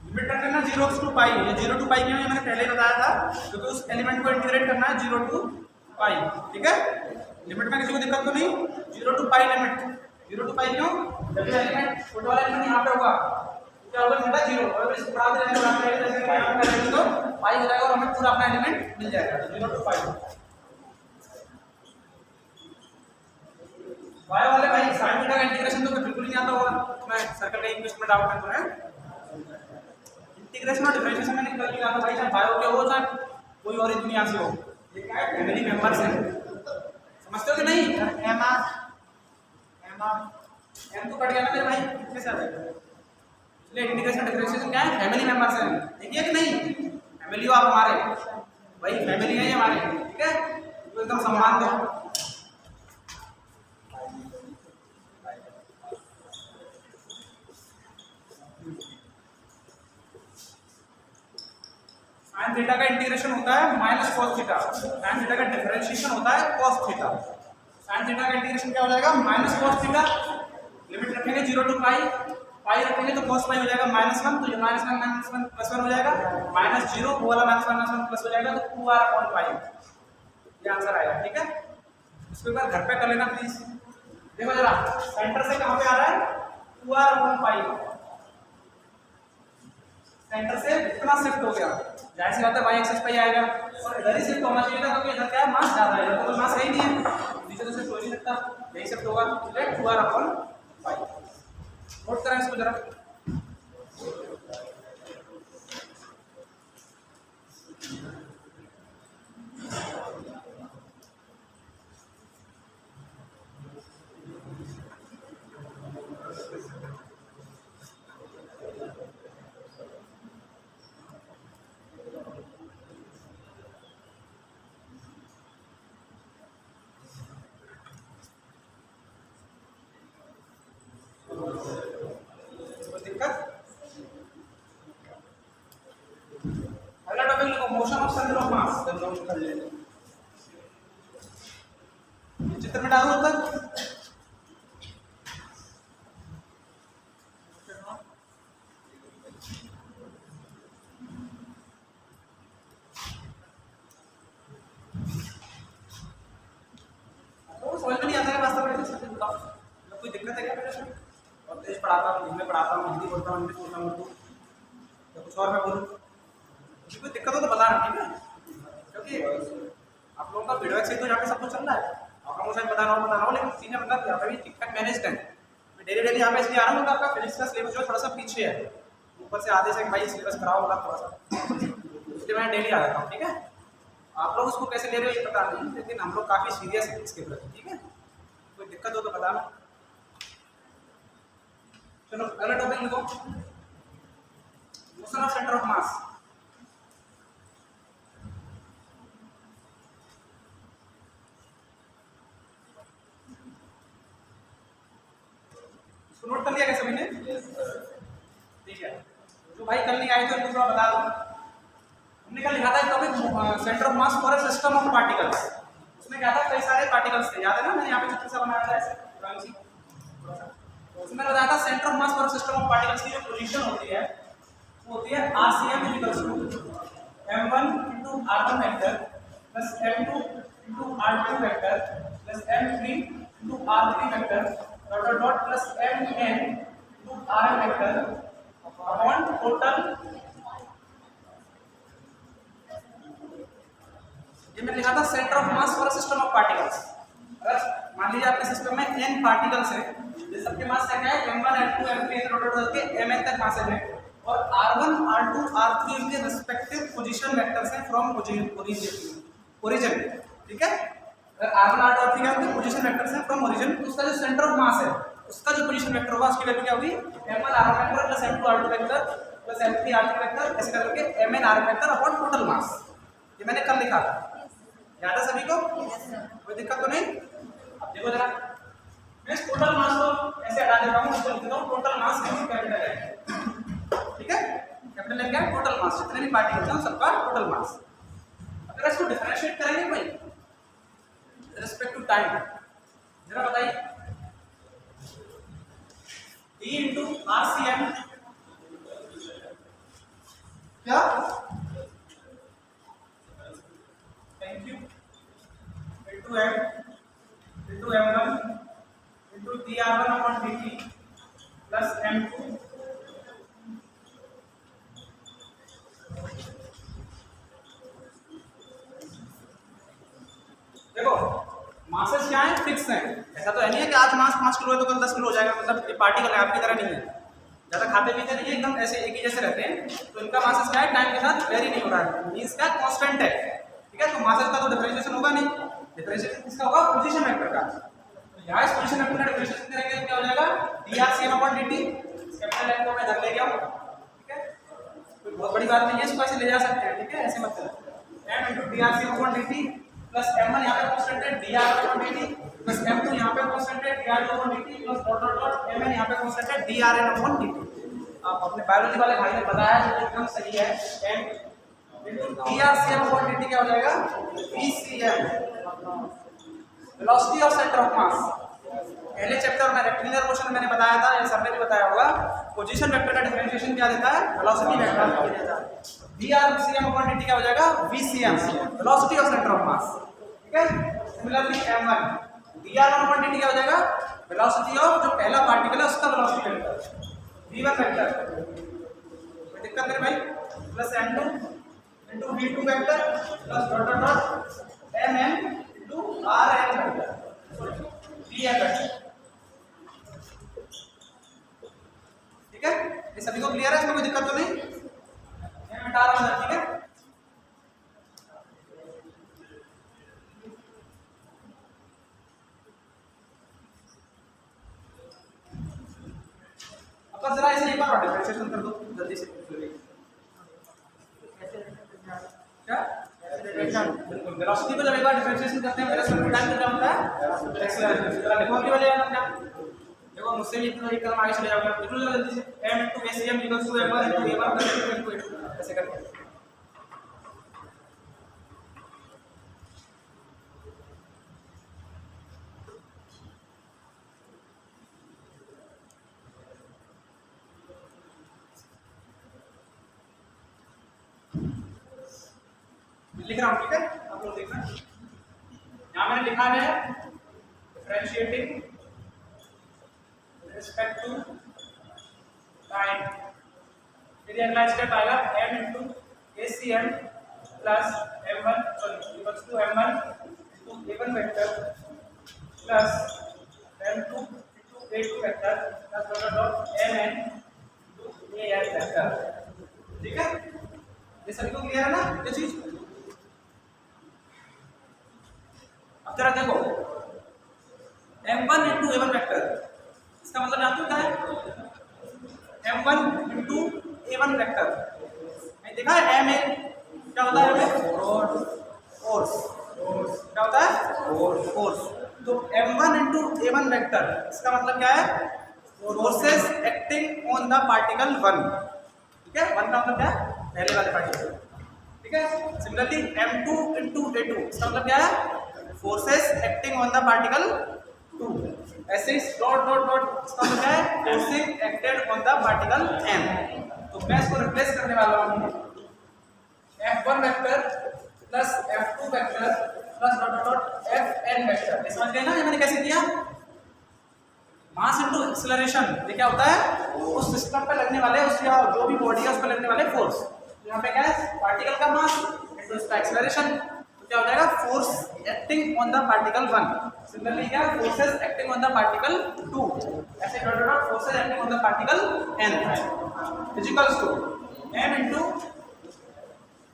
लिमिट रख लेना 0 to पाई। ये 0 to पाई क्यों है, मैंने पहले ही बताया था, क्योंकि उस एलिमेंट को इंटीग्रेट करना है 0 to पाई, ठीक है। लिमिट में किसी को दिक्कत तो नहीं, 0 to पाई लिमिट, 0 to पाई क्यों, जब ये एलिमेंट छोटा वाला एलिमेंट यहाँ पे होगा क्या होगा, थीटा 0, और इसको बढ़ा देंगे तो पाई हो जाएगा और हमें पूरा अपना एलिमेंट मिल जाएगा, 0 to पाई। वाई वाले भाई sin थीटा का इंटीग्रेशन तो बिल्कुल नहीं आता होगा, मैं सर्कल का इक्वेशन में डाउट है तो है। इंटीग्रेशन और डिफरेंशिएशन मैंने कल लिखा था भाई, चाहे बायो के हो चाहे कोई और दुनिया से हो, ये क्या है, फैमिली मेंबर्स हैं, समझते हो कि नहीं। एम तो कट गया ना मेरे भाई, कैसे आ जाएगा, इसलिए इंटीग्रेशन डिफरेंशिएशन क्या है, फैमिली मेंबर्स हैं, देखिए कि नहीं, फैमिली हो आप हमारे, भाई फैमिली है ये हमारे, ठीक है, तो एकदम सम्मान दो। साइन थीटा का इंटीग्रेशन होता है minus cos theta, sine theta का डिफरेंशिएशन होता है कॉस थीटा। साइन थीटा का इंटीग्रेशन क्या हो जाएगा माइनस कॉस थीटा, लिमिट रखेंगे 0 to पाई, पाई रखेंगे तो cos पाई हो जाएगा -1, तो ये -1 प्लस 1 हो जाएगा, -0 वो वाला -1 प्लस हो जाएगा तो 2r अपॉन पाई, ये आंसर आएगा। ठीक है, इसको एक बार घर पे कर लेना प्लीज। देखो जरा सेंटर से कहां पे आ रहा है 2r अपॉन पाई, सेंटर से कितना शिफ्ट हो गया, जाहिर सी बात है y एक्सिस पे ही आएगा और इधर ही शिफ्ट होना चाहिए था क्योंकि इधर क्या है मास ज्यादा है, इधर तो मास है ही नहीं है, नीचे तो शिफ्ट हो ही नहीं सकता, यही शिफ्ट होगा late 2r upon pi. Note करें इसको जरा, अगला टॉपिक लिखो मोशन ऑफ सेंटर ऑफ मास। चित्र में डालो तक समझ में नहीं आता है वास्तव में, बताओ कोई दिक्कत है क्या मेरे से? और तेज पढ़ाता हूँ, हिंदी में पढ़ाता हूँ, हिंदी बोलता हूँ, इंग्लिश बोलता हूँ, तो कुछ और मैं बोलूँ कोई दिक्कत हो तो बता रहा, ठीक है? क्योंकि आप लोगों का वीडियो से तो यहाँ पे सब कुछ चल रहा है, आपका मुझे बता रहा हूँ, लेकिन चीज़ें मतलब यहाँ पे भी ठीक ठाक मैनेज है। मैं डेली यहाँ पे इसलिए आ रहा हूँ, आपका फिजिक्स का सिलेबस जो थोड़ा सा पीछे है, ऊपर से आधे से भाई सिलेबस खराब होगा थोड़ा सा, इसलिए मैं डेली आ जाता हूँ। ठीक है, आप लोग उसको कैसे ले रहे हो ये पता नहीं, लेकिन हम लोग काफ़ी सीरियस है इसके प्रति। ठीक है, कोई दिक्कत हो तो बताना। चलो अगला टॉपिक लिखो मोशन ऑफ सेंटर ऑफ मास। इसको नोट कर लिया क्या सभी ने? ठीक है, जो भाई कल नहीं आए थे उनको थोड़ा बता दो। हमने कल लिखा था topic centre of mass for a system of particles, उसमें क्या था कई सारे पार्टिकल्स थे, याद है ना? मैंने यहाँ पे चित्र से बनाया था ऐसे ड्राइंग सी, उसमें बताया था centre of mass for system of particles की जो पोजीशन होती है वो होती है RCM equals to m1 * r1 vector plus m2 * r2 vector plus m3 * r3 vector dot dot plus mn * rn vector upon total. ये मैंने लिखा था centre of mass for system of particles. अगर मान लीजिए आपके सिस्टम में n पार्टिकल्स हैं, ये सबके मास क्या है m1 m2 m3 dot dot के mn तक मासेस हैं और r1 r2 r3 के रिस्पेक्टिव पोजीशन वेक्टर्स हैं फ्रॉम ओरिजिन। ठीक है, अगर r1 r2 r3 के पोजीशन वेक्टर्स हैं फ्रॉम ओरिजिन तो उसका जो सेंटर ऑफ मास है उसका जो पोजीशन वेक्टर होगा उसकी वैल्यू क्या होगी m1 r1 vector plus m2 r2 vector plus m3 r3 vector ऐसे करके mn rn vector upon total mass. ये मैंने कल लिखा था, याद है सभी को? कोई दिक्कत तो नहीं? अब देखो जरा, मैं इस टोटल मास को ऐसे हटा देता हूँ, इसको लिख देता हूँ टोटल मास कैपिटल है। ठीक है, कैपिटल है क्या? टोटल मास, जितने भी पार्टिकल्स हैं सबका टोटल मास। अगर इसको डिफरेंशिएट करेंगे भाई रिस्पेक्ट टू टाइम, जरा बताइए T × RCM क्या? Thank you * m * m1 * dr1/dt plus m2 देखो मासेस क्या है फिक्स हैं, ऐसा तो है नहीं है कि आज मास 5 किलो है तो कल 10 किलो हो जाएगा, मतलब ये पार्टिकल है आपकी तरह नहीं है, ज़्यादा खाते पीते नहीं है, एकदम ऐसे एक ही जैसे रहते हैं, तो इनका मासेस क्या है टाइम के साथ वेरी नहीं हो रहा है, मींस क्या कांस्टेंट है। ठीक है, तो मासेस का तो डिफरेंशिएशन होगा नहीं, डिफरेंशिएशन किसका होगा पोजीशन वेक्टर का। तो यहाँ इस पोजीशन वेक्टर का डिफरेंशिएशन करेंगे तो क्या हो जाएगा drcm/dt, कैपिटल M को मैं इधर ले गया हूँ। ठीक है, कोई बहुत बड़ी बात नहीं है, इसको ऐसे ले जा सकते हैं। ठीक है, ऐसे मत करो, m × drcm/dt प्लस m1 यहाँ पे कांस्टेंट है dr/dt प्लस m2 यहाँ पे कांस्टेंट है dr/dt plus dot dot dot mn यहाँ पे कांस्टेंट है drn/dt। आप अपने बायोलॉजी वाले भाई ने बताया जो एकदम सही है, m VRCM अपॉन dt क्या हो जाएगा? VCM, velocity of centre of मास। पहले चैप्टर में रेक्टेंगुलर मोशन मैंने बताया था, या सर ने भी बताया होगा, पोजीशन वेक्टर का डिफरेंशिएशन क्या देता है? वेलोसिटी वेक्टर देता है। VRCM अपॉन dt क्या हो जाएगा? VCM, velocity of centre of mass. ठीक है, similarly M1 VR1 upon dt क्या हो जाएगा? वेलोसिटी ऑफ जो पहला पार्टिकल है उसका वेलोसिटी वेक्टर, V1 वेक्टर। कोई दिक्कत नहीं भाई, plus M2 into V2 vector plus dot dot dot MM into RN vector, VN vector. ठीक है, ये सभी को क्लियर है? इसमें कोई दिक्कत तो नहीं? मैं मिटा रहा हूँ। ठीक है, अब जरा इसे एक बार डिफरेंशिएशन कर दो जल्दी से। क्या बिल्कुल, वेलोसिटी को जब एक बार डिफरेंशिएशन करते हैं मेरे सर टाइम क्या होता है? एक्सेलरेशन। जरा लिखो की वजह है क्या? देखो मुझसे भी इतना एक कदम आगे चले जाओगे, लिख लो जल्दी से। m * acm = m1 * a1 + a2 ऐसे करके। लिख रहा हूँ, ठीक है, आप लोग देखना। यहाँ मैंने लिखा है डिफरेंशिएटिंग रिस्पेक्ट टू टाइम। फिर अगला स्टेप आएगा m * acm plus m1 equals to m1 into a1 vector plus m2 into a2 vector plus dot dot mn into an vector. ठीक है, ये सभी को क्लियर है ना ये चीज? अब जरा देखो m1 इंटू a1 वेक्टर, इसका मतलब जानते हो क्या है? m1 इंटू a1 वेक्टर, नहीं देखा है? ma क्या होता है? फोर्स। क्या होता है? फोर्स। तो m1 इंटू a1 वेक्टर, इसका मतलब क्या है? Forces acting on the particle 1। ठीक है, 1 का मतलब क्या है? पहले वाले पार्टिकल। ठीक है, सिमिलरली m2 इंटू a2, इसका मतलब क्या है? Forces acting on the particle 2। ऐसे ही डॉट डॉट डॉट, इसका मतलब है forces acted on the particle n। तो मैं इसको रिप्लेस करने वाला हूँ f1 vector plus f2 vector plus dot dot dot fn vector. समझ गए ना ये मैंने कैसे किया? मास इनटू एक्सेलरेशन, ये क्या होता है? उस सिस्टम पे लगने वाले, उस या जो भी बॉडी है उस पे लगने वाले फोर्स। यहाँ पे क्या है? पार्टिकल का मास इनटू इसका एक्सेलरेशन, तो क्या हो जाएगा? Force acting on the particle 1। Similarly क्या? Forces acting on the particle 2। ऐसे dot dot dot forces acting on the particle n equals to m into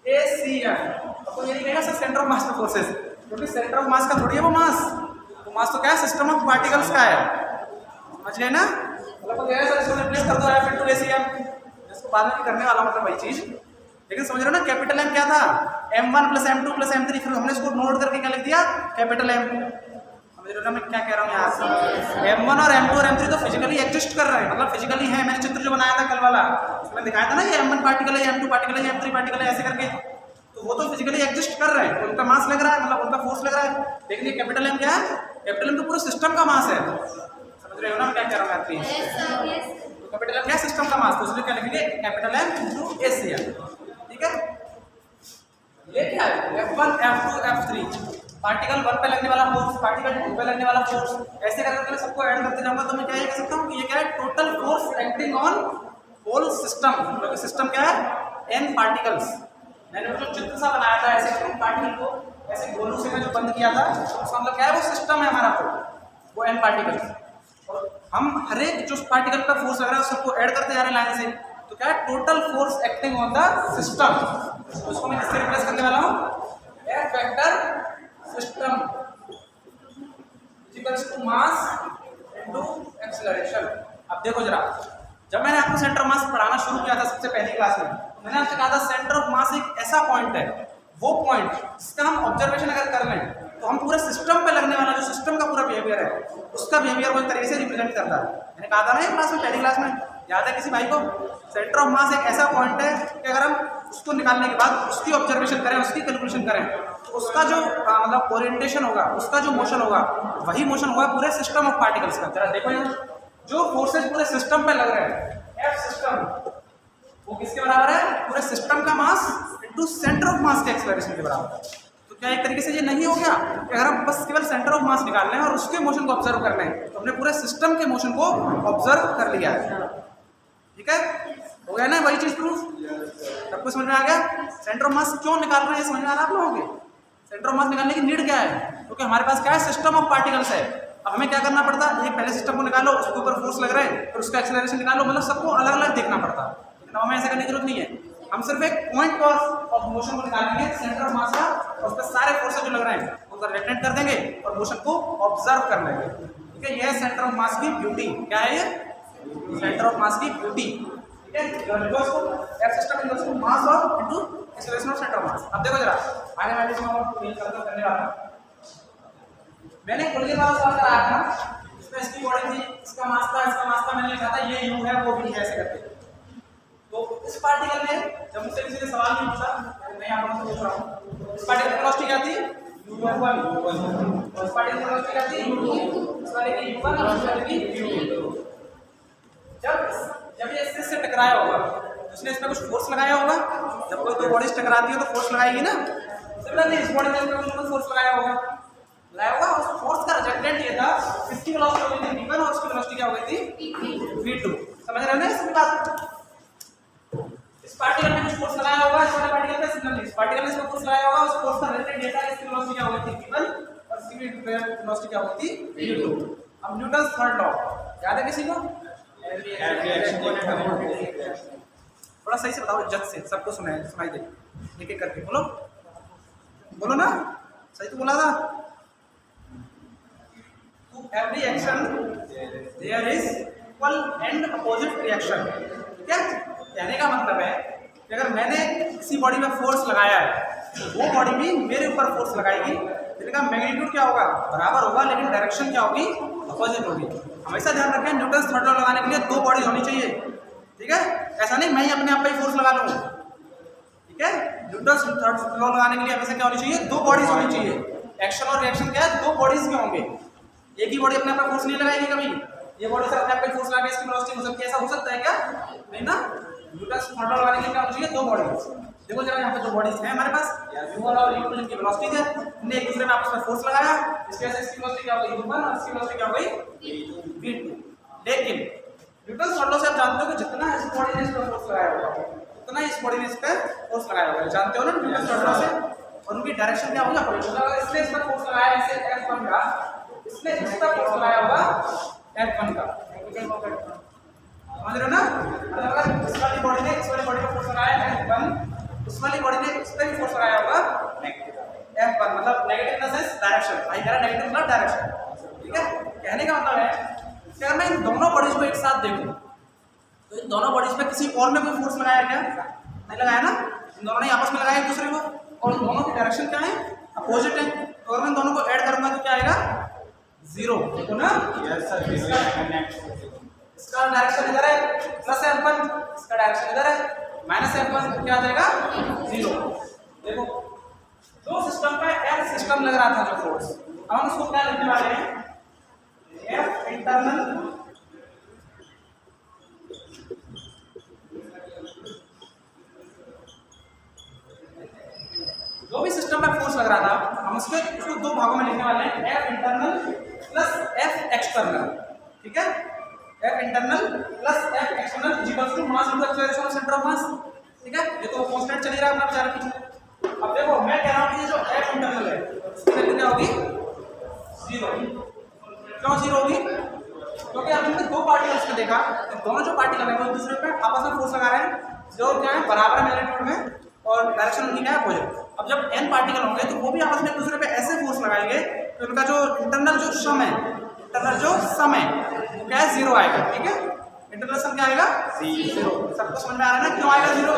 acm। तो ये नहीं कहेगा सर सेंटर ऑफ मास का फोर्सेस, क्योंकि सेंटर ऑफ मास का थोड़ी है वो मास। तो मास तो क्या है? सिस्टम ऑफ पार्टिकल्स का है। समझ गए ना? मतलब क्या है सर, इसको रिप्लेस कर दो f इंटू acm। इसको बाद में भी करने वाला मतलब वही चीज, लेकिन समझ रहे हो ना? कैपिटल M क्या था? m1 plus m2 plus m3, फिर हमने इसको नोट करके क्या लिख दिया? Capital M। समझ रहे हो ना मैं क्या कह रहा हूँ यहाँ से? m1 और m2 और m3 तो फिजिकली एग्जिस्ट कर रहे हैं, मतलब फिजिकली है। मैंने चित्र जो बनाया था कल वाला, उसमें दिखाया था ना, ये m1 पार्टिकल है, m2 पार्टिकल है, m3 पार्टिकल है, ऐसे करके। तो वो तो फिजिकली एग्जिस्ट कर रहे हैं, उनका मास लग रहा है, मतलब उनका फोर्स लग रहा है। लेकिन ये कैपिटल M क्या है? कैपिटल M तो पूरे सिस्टम का मास है। समझ रहे हो ना मैं क्या कह रहा हूँ? तो कैपिटल M क्या है? सिस्टम का मास। तो उसमें क्या लिखेंगे? Capital M into acm। ठीक है, ये क्या है? f1 f2 f3, पार्टिकल 1 पे लगने वाला फोर्स, पार्टिकल 2 पे लगने वाला फोर्स, ऐसे करके मैं सबको ऐड करते जाऊंगा। तो मैं क्या कह सकता हूँ कि ये क्या है? Total force acting on whole system. क्योंकि सिस्टम क्या है? n particles. मैंने जो चित्र सा बनाया था ऐसे n पार्टिकल को ऐसे गोलू से मैं जो बंद किया था, उसका मतलब क्या है? वो सिस्टम है हमारा, वो n पार्टिकल्स। और हम हर एक जो पार्टिकल का फोर्स लग रहा है सबको ऐड करते जा रहे हैं लाइन से। तो क्या है? Total force acting on the system. उसको मैं किससे रिप्लेस करने वाला हूँ? F vector system equals to mass into acceleration. अब देखो जरा, जब मैंने आपको सेंटर ऑफ मास पढ़ाना शुरू किया था सबसे पहली क्लास में, तो मैंने आपसे कहा था सेंटर ऑफ मास एक ऐसा पॉइंट है, वो पॉइंट जिसका हम ऑब्जर्वेशन अगर कर लें तो हम पूरे सिस्टम पे लगने वाला जो सिस्टम का पूरा बिहेवियर है उसका बिहेवियर वो एक तरीके से रिप्रेजेंट करता है। मैंने कहा था ना ये क्लास में, पहली क्लास में, याद है किसी भाई को? सेंटर ऑफ मास एक ऐसा पॉइंट है कि अगर हम उसको निकालने के बाद उसकी ऑब्जर्वेशन करें, उसकी कैलकुलेशन करें, तो उसका जो मतलब ओरिएंटेशन होगा, उसका जो मोशन होगा, वही मोशन होगा पूरे सिस्टम ऑफ पार्टिकल्स का। जरा देखो यहाँ जो फोर्सेज पूरे सिस्टम पे लग रहे हैं, एफ सिस्टम, वो किसके बराबर है? पूरे सिस्टम का मास इनटू सेंटर ऑफ मास के एक्सेलरेशन के बराबर है। तो क्या एक तरीके से ये नहीं हो गया कि अगर हम बस केवल सेंटर ऑफ मास निकालना है और उसके मोशन को ऑब्जर्व करना है, तो हमने पूरे सिस्टम के मोशन को ऑब्जर्व कर लिया है। ठीक है, हो गया ना वही चीज प्रूफ? सबको समझ में आ गया? सेंटर ऑफ मास क्यों निकाल रहे हैं समझ में आ रहा है आप लोगों के? सेंटर ऑफ मास निकालने की नीड क्या है? क्योंकि हमारे पास क्या है? सिस्टम ऑफ पार्टिकल्स है। अब हमें क्या करना पड़ता है? एक पहले सिस्टम को निकालो, उसके ऊपर फोर्स लग रहा है, फिर उसका एक्सेलरेशन निकालो, मतलब सबको अलग अलग देखना पड़ता है। लेकिन हमें ऐसा करने की जरूरत नहीं है, हम सिर्फ एक पॉइंट ऑफ मोशन को निकालेंगे सेंटर ऑफ मास का, और उस पर सारे फोर्सेज जो लग रहे हैं उनको रिफ्लेक्ट कर देंगे और मोशन को ऑब्जर्व कर लेंगे। ठीक है, यह है सेंटर ऑफ मास की ब्यूटी। क्या है ये? सेंटर ऑफ मास की ब्यूटी। ठीक है, F system equals to mass और into acceleration of centre of mass. अब देखो जरा आगे वाले इसमें और करने वाला हूं। मैंने कोलियर वाला सवाल कराया था, इसमें इसकी बॉडी थी, इसका मास था, मैंने लिखा था ये यू है वो भी है, ऐसे करके। तो इस पार्टिकल में जब मुझसे किसी ने सवाल नहीं पूछा, मैं आप लोगों से पूछ रहा हूं, इस पार्टिकल की वेलोसिटी क्या थी? u1, और इस पार्टिकल की वेलोसिटी क्या थी? u2, इस वाले की u1 और इस वाले की u2। जब ये इससे टकराया होगा, उसने इसमें कुछ फोर्स लगाया होगा। जब कोई दो बॉडीज टकराती है तो फोर्स लगाएगी ना, सिमिलरली इस बॉडी में कुछ फोर्स लगाया होगा, और उस फोर्स का रिजल्टेंट ये था, इसकी वेलोसिटी हो गई थी v1 और उसकी वेलोसिटी क्या हो गई थी? v2। समझ रहे हो ना इसकी बात? इस पार्टिकल में कुछ फोर्स लगाया होगा, इस वाले पार्टिकल में सिमिलरली इस पार्टिकल में इसमें फोर्स लगाया होगा, उस फोर्स का रिजल्टेंट ये था, इसकी वेलोसिटी क्या हो गई थी? v1 और इसकी वेलोसिटी क्या हो गई थी? v2। अब न्यूटन्स थर्ड लॉ याद है किसी को? थोड़ा सही से बताओ, इज्जत से, सबको सुनाई दे, एक एक करके बोलो, बोलो ना, सही तो बोला था। To every action there is equal and opposite reaction। ठीक है, कहने का मतलब है कि अगर मैंने किसी बॉडी में फोर्स लगाया है, तो वो बॉडी भी मेरे ऊपर फोर्स लगाएगी, जिनका मैग्नीट्यूड क्या होगा? बराबर होगा, लेकिन डायरेक्शन क्या होगी? अपोजिट होगी। हमेशा ध्यान रखें, न्यूटन्स थर्ड लॉ लगाने के लिए दो बॉडीज होनी चाहिए। ठीक है, ऐसा नहीं मैं ही अपने आप पे ही फोर्स लगा लूँ। ठीक है, न्यूटन्स थर्ड लॉ लगाने के लिए हमेशा क्या होनी चाहिए? दो बॉडीज होनी चाहिए। एक्शन और रिएक्शन क्या है? दो बॉडीज के होंगे। एक ही बॉडी अपने आप पे फोर्स नहीं लगाएगी कभी, ये बॉडी से अपने आप पे फोर्स लगा के इसकी वेलोसिटी हो सकती है, ऐसा हो सकता है क्या? नहीं ना। न्यूटन्स थर्ड लॉ लगाने के लिए क्या होनी चाहिए? दो बॉडीज। देखो जरा यहाँ पे दो बॉडीज हैं हमारे पास, u1 और u2 जिनकी वेलोसिटी है, हमने एक दूसरे में आपस में फोर्स लगाया, इसकी वजह से इसकी वेलोसिटी क्या हो गई? u1 और इसकी वेलोसिटी क्या हो गई? v2। लेकिन न्यूटन्स थर्ड लॉ से आप जानते हो कि जितना इस बॉडी ने इस पर फोर्स लगाया होगा, उतना इस बॉडी ने इस पर फोर्स लगाया होगा। जानते हो ना न्यूटन्स थर्ड लॉ से? और उनकी डायरेक्शन क्या होगा? इसने इस पर फोर्स लगाया ऐसे F1 का, इसने इस पर फोर्स लगाया होगा F1 का। समझ रहे हो ना? अगर इस वाली बॉडी ने इस वाली बॉडी पर फोर्स लगाया F1, उस वाली बॉडी ने इस पर भी फोर्स लगाया होगा F1, मतलब negative in the sense direction. आई कह रहा नेगेटिव मतलब डायरेक्शन। ठीक है, कहने का मतलब है कि अगर मैं इन दोनों बॉडीज को एक साथ देखूं, तो इन दोनों बॉडीज पे किसी और ने कोई फोर्स लगाया क्या? नहीं लगाया ना। इन दोनों ने आपस में लगाया एक दूसरे को, और दोनों की डायरेक्शन क्या है? अपोजिट है। तो अगर मैं दोनों को ऐड करूंगा तो क्या आएगा? 0। देखो ना, इसका डायरेक्शन इधर है प्लस F1, इसका डायरेक्शन इधर है माइनस F1, तो क्या आ जाएगा? 0। देखो दो सिस्टम पे F सिस्टम लग रहा था जो फोर्स, अब हम उसको क्या लिखने वाले हैं? F इंटरनल जो भी सिस्टम में फोर्स लग रहा था, हम उसको दो भागों में लिखने वाले हैं, F internal plus F external. ठीक है, F internal plus F external is equal to mass into acceleration of centre of mass. ठीक है, ये तो कांस्टेंट चल ही रहा है अपना बेचारा पीछे। अब देखो मैं कह रहा हूं कि ये जो F इंटरनल है उसकी वैल्यू क्या होगी? 0। क्यों 0 होगी? क्योंकि हमने दो पार्टिकल्स में देखा, दोनों जो पार्टिकल है वो एक दूसरे पे आपस में फोर्स लगा रहे हैं, जो क्या है? बराबर मैग्नीट्यूड में, और डायरेक्शन उनकी क्या है? अपोजिट। अब जब n पार्टिकल होंगे तो वो भी आपस में एक दूसरे पे ऐसे फोर्स लगाएंगे तो उनका जो इंटरनल जो सम है, वो क्या है? 0 आएगा। ठीक है, इंटरनल सम क्या आएगा? 0। सबको समझ में आ रहा है ना क्यों आएगा 0?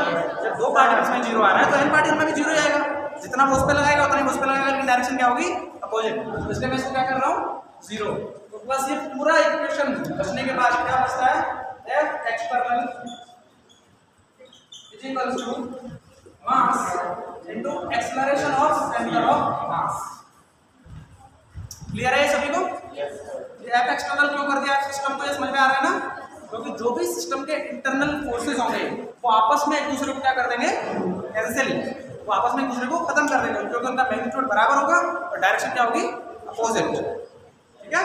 जब दो पार्टिकल्स में 0 आ रहा है तो n पार्टिकल में भी 0 ही आएगा। जितना वो उस पे लगाएगा उतना ही उस पे लगाएगा, लेकिन डायरेक्शन क्या होगी? अपोजिट। तो इसलिए मैं इसको क्या कर रहा हूँ? 0। तो बस ये पूरा इक्वेशन बचने के बाद क्या बचता है? F external is equals to mass into acceleration of center of mass. Clear है सभी को? F एक्सटर्नल क्यों कर दिया सिस्टम को, ये समझ में आ रहा है ना? क्योंकि जो भी सिस्टम के इंटरनल फोर्सेस होंगे वो आपस में एक दूसरे को क्या कर देंगे, कैंसिल, वो आपस में एक दूसरे को खत्म कर देंगे, क्योंकि उनका मैग्नीट्यूड बराबर होगा और डायरेक्शन क्या होगी, अपोजिट। ठीक है,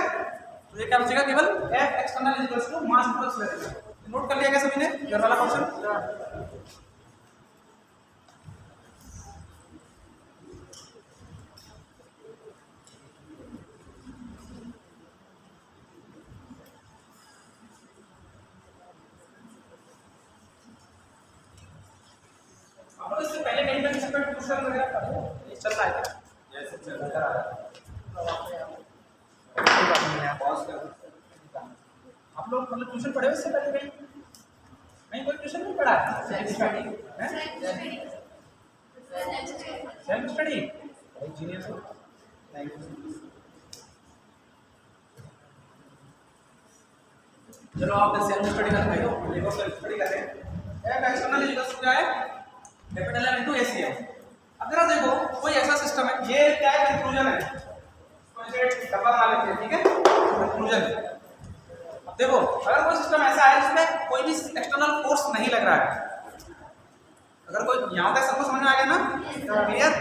तो ये क्या बचेगा, केवल F external is equal to mass into acceleration. Note कर लिया क्या सभी ने ये वाला क्वेश्चन? इससे पहले कहीं पर किसी पर ट्यूशन वगैरह पढ़े, ये चल रहा है क्या? जैसे चल रहा है आप लोग मतलब ट्यूशन पढ़े हो इससे पहले कहीं? नहीं, कोई ट्यूशन नहीं पढ़ा है? सेल्फ स्टडी जीनियस हो। चलो आप सेल्फ स्टडी कर रहे हो, देखो सेल्फ स्टडी कर रहे हैं। F एक्सटर्नल इक्वल्स टू क्या है, कैपिटल M इनटू ACM। अब जरा देखो कोई ऐसा सिस्टम है, ये क्या है, कंक्लूजन है, तो इसे डब्बा बना लेते हैं। ठीक है, कंक्लूजन। अब देखो अगर कोई सिस्टम ऐसा है जिसमें कोई भी एक्सटर्नल फोर्स नहीं लग रहा है, अगर कोई यहाँ तक सबको समझ में आ गया ना, क्लियर?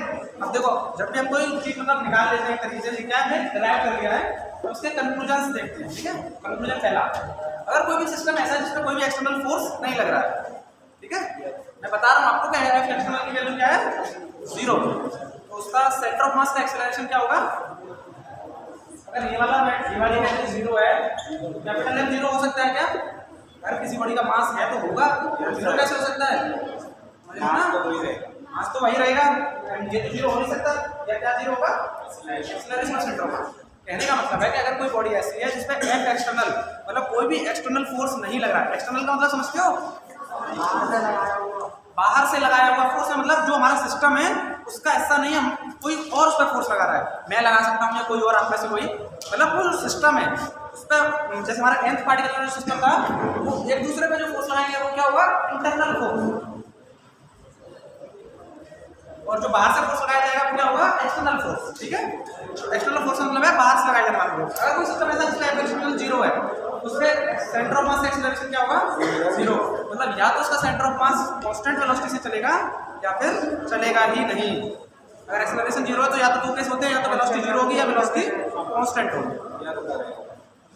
अब देखो जब भी हम कोई चीज मतलब निकाल लेते हैं तरीके से, क्या है ड्राइव कर लिया है, तो उसके कंक्लूजन देखते हैं। ठीक है, कंक्लूजन पहला, अगर कोई भी सिस्टम ऐसा है जिसमें कोई भी एक्सटर्नल फोर्स नहीं लग रहा है, ठीक है, मैं बता रहा हूँ आपको क्या है, F एक्सटर्नल की वैल्यू क्या है, 0, तो उसका सेंटर ऑफ मास का एक्सेलरेशन क्या होगा, अगर ये वाली वैल्यू 0 है, कैपिटल M 0 हो सकता है क्या? अगर किसी बॉडी का मास है तो होगा, 0 कैसे हो सकता है? मास तो वही रहेगा, ये तो 0 हो नहीं सकता, या क्या 0 होगा, एक्सेलरेशन ऑफ सेंटर ऑफ मास। कहने का मतलब है कि अगर कोई बॉडी ऐसी है जिसमें F एक्सटर्नल मतलब कोई भी एक्सटर्नल फोर्स नहीं लग रहा है, एक्सटर्नल का मतलब समझते हो, बाहर से लगाया हुआ फोर्स है, मतलब जो हमारा सिस्टम है उसका ऐसा नहीं है कोई और उस पर फोर्स लगा रहा है, मैं लगा सकता हूँ या कोई और आप में से कोई, मतलब वो जो सिस्टम है उस पर, जैसे हमारा nth पार्टिकल जो सिस्टम था, वो एक दूसरे पे जो फोर्स लगाएंगे वो क्या होगा, इंटरनल फोर्स, और जो बाहर से फोर्स लगाया जाएगा वो क्या होगा, एक्सटर्नल फोर्स। ठीक है, एक्सटर्नल फोर्स मतलब है बाहर से लगाया जाने वाला फोर्स। अगर कोई सिस्टम ऐसा जिसका F एक्सटर्नल 0 है, उसके सेंटर ऑफ मास का एक्सेलरेशन क्या होगा, 0, मतलब या तो उसका centre of mass constant velocity से चलेगा या फिर चलेगा ही नहीं। अगर एक्सेलरेशन 0 है तो या तो 2 केस होते हैं, या तो वेलोसिटी 0 होगी या वेलोसिटी कांस्टेंट होगी।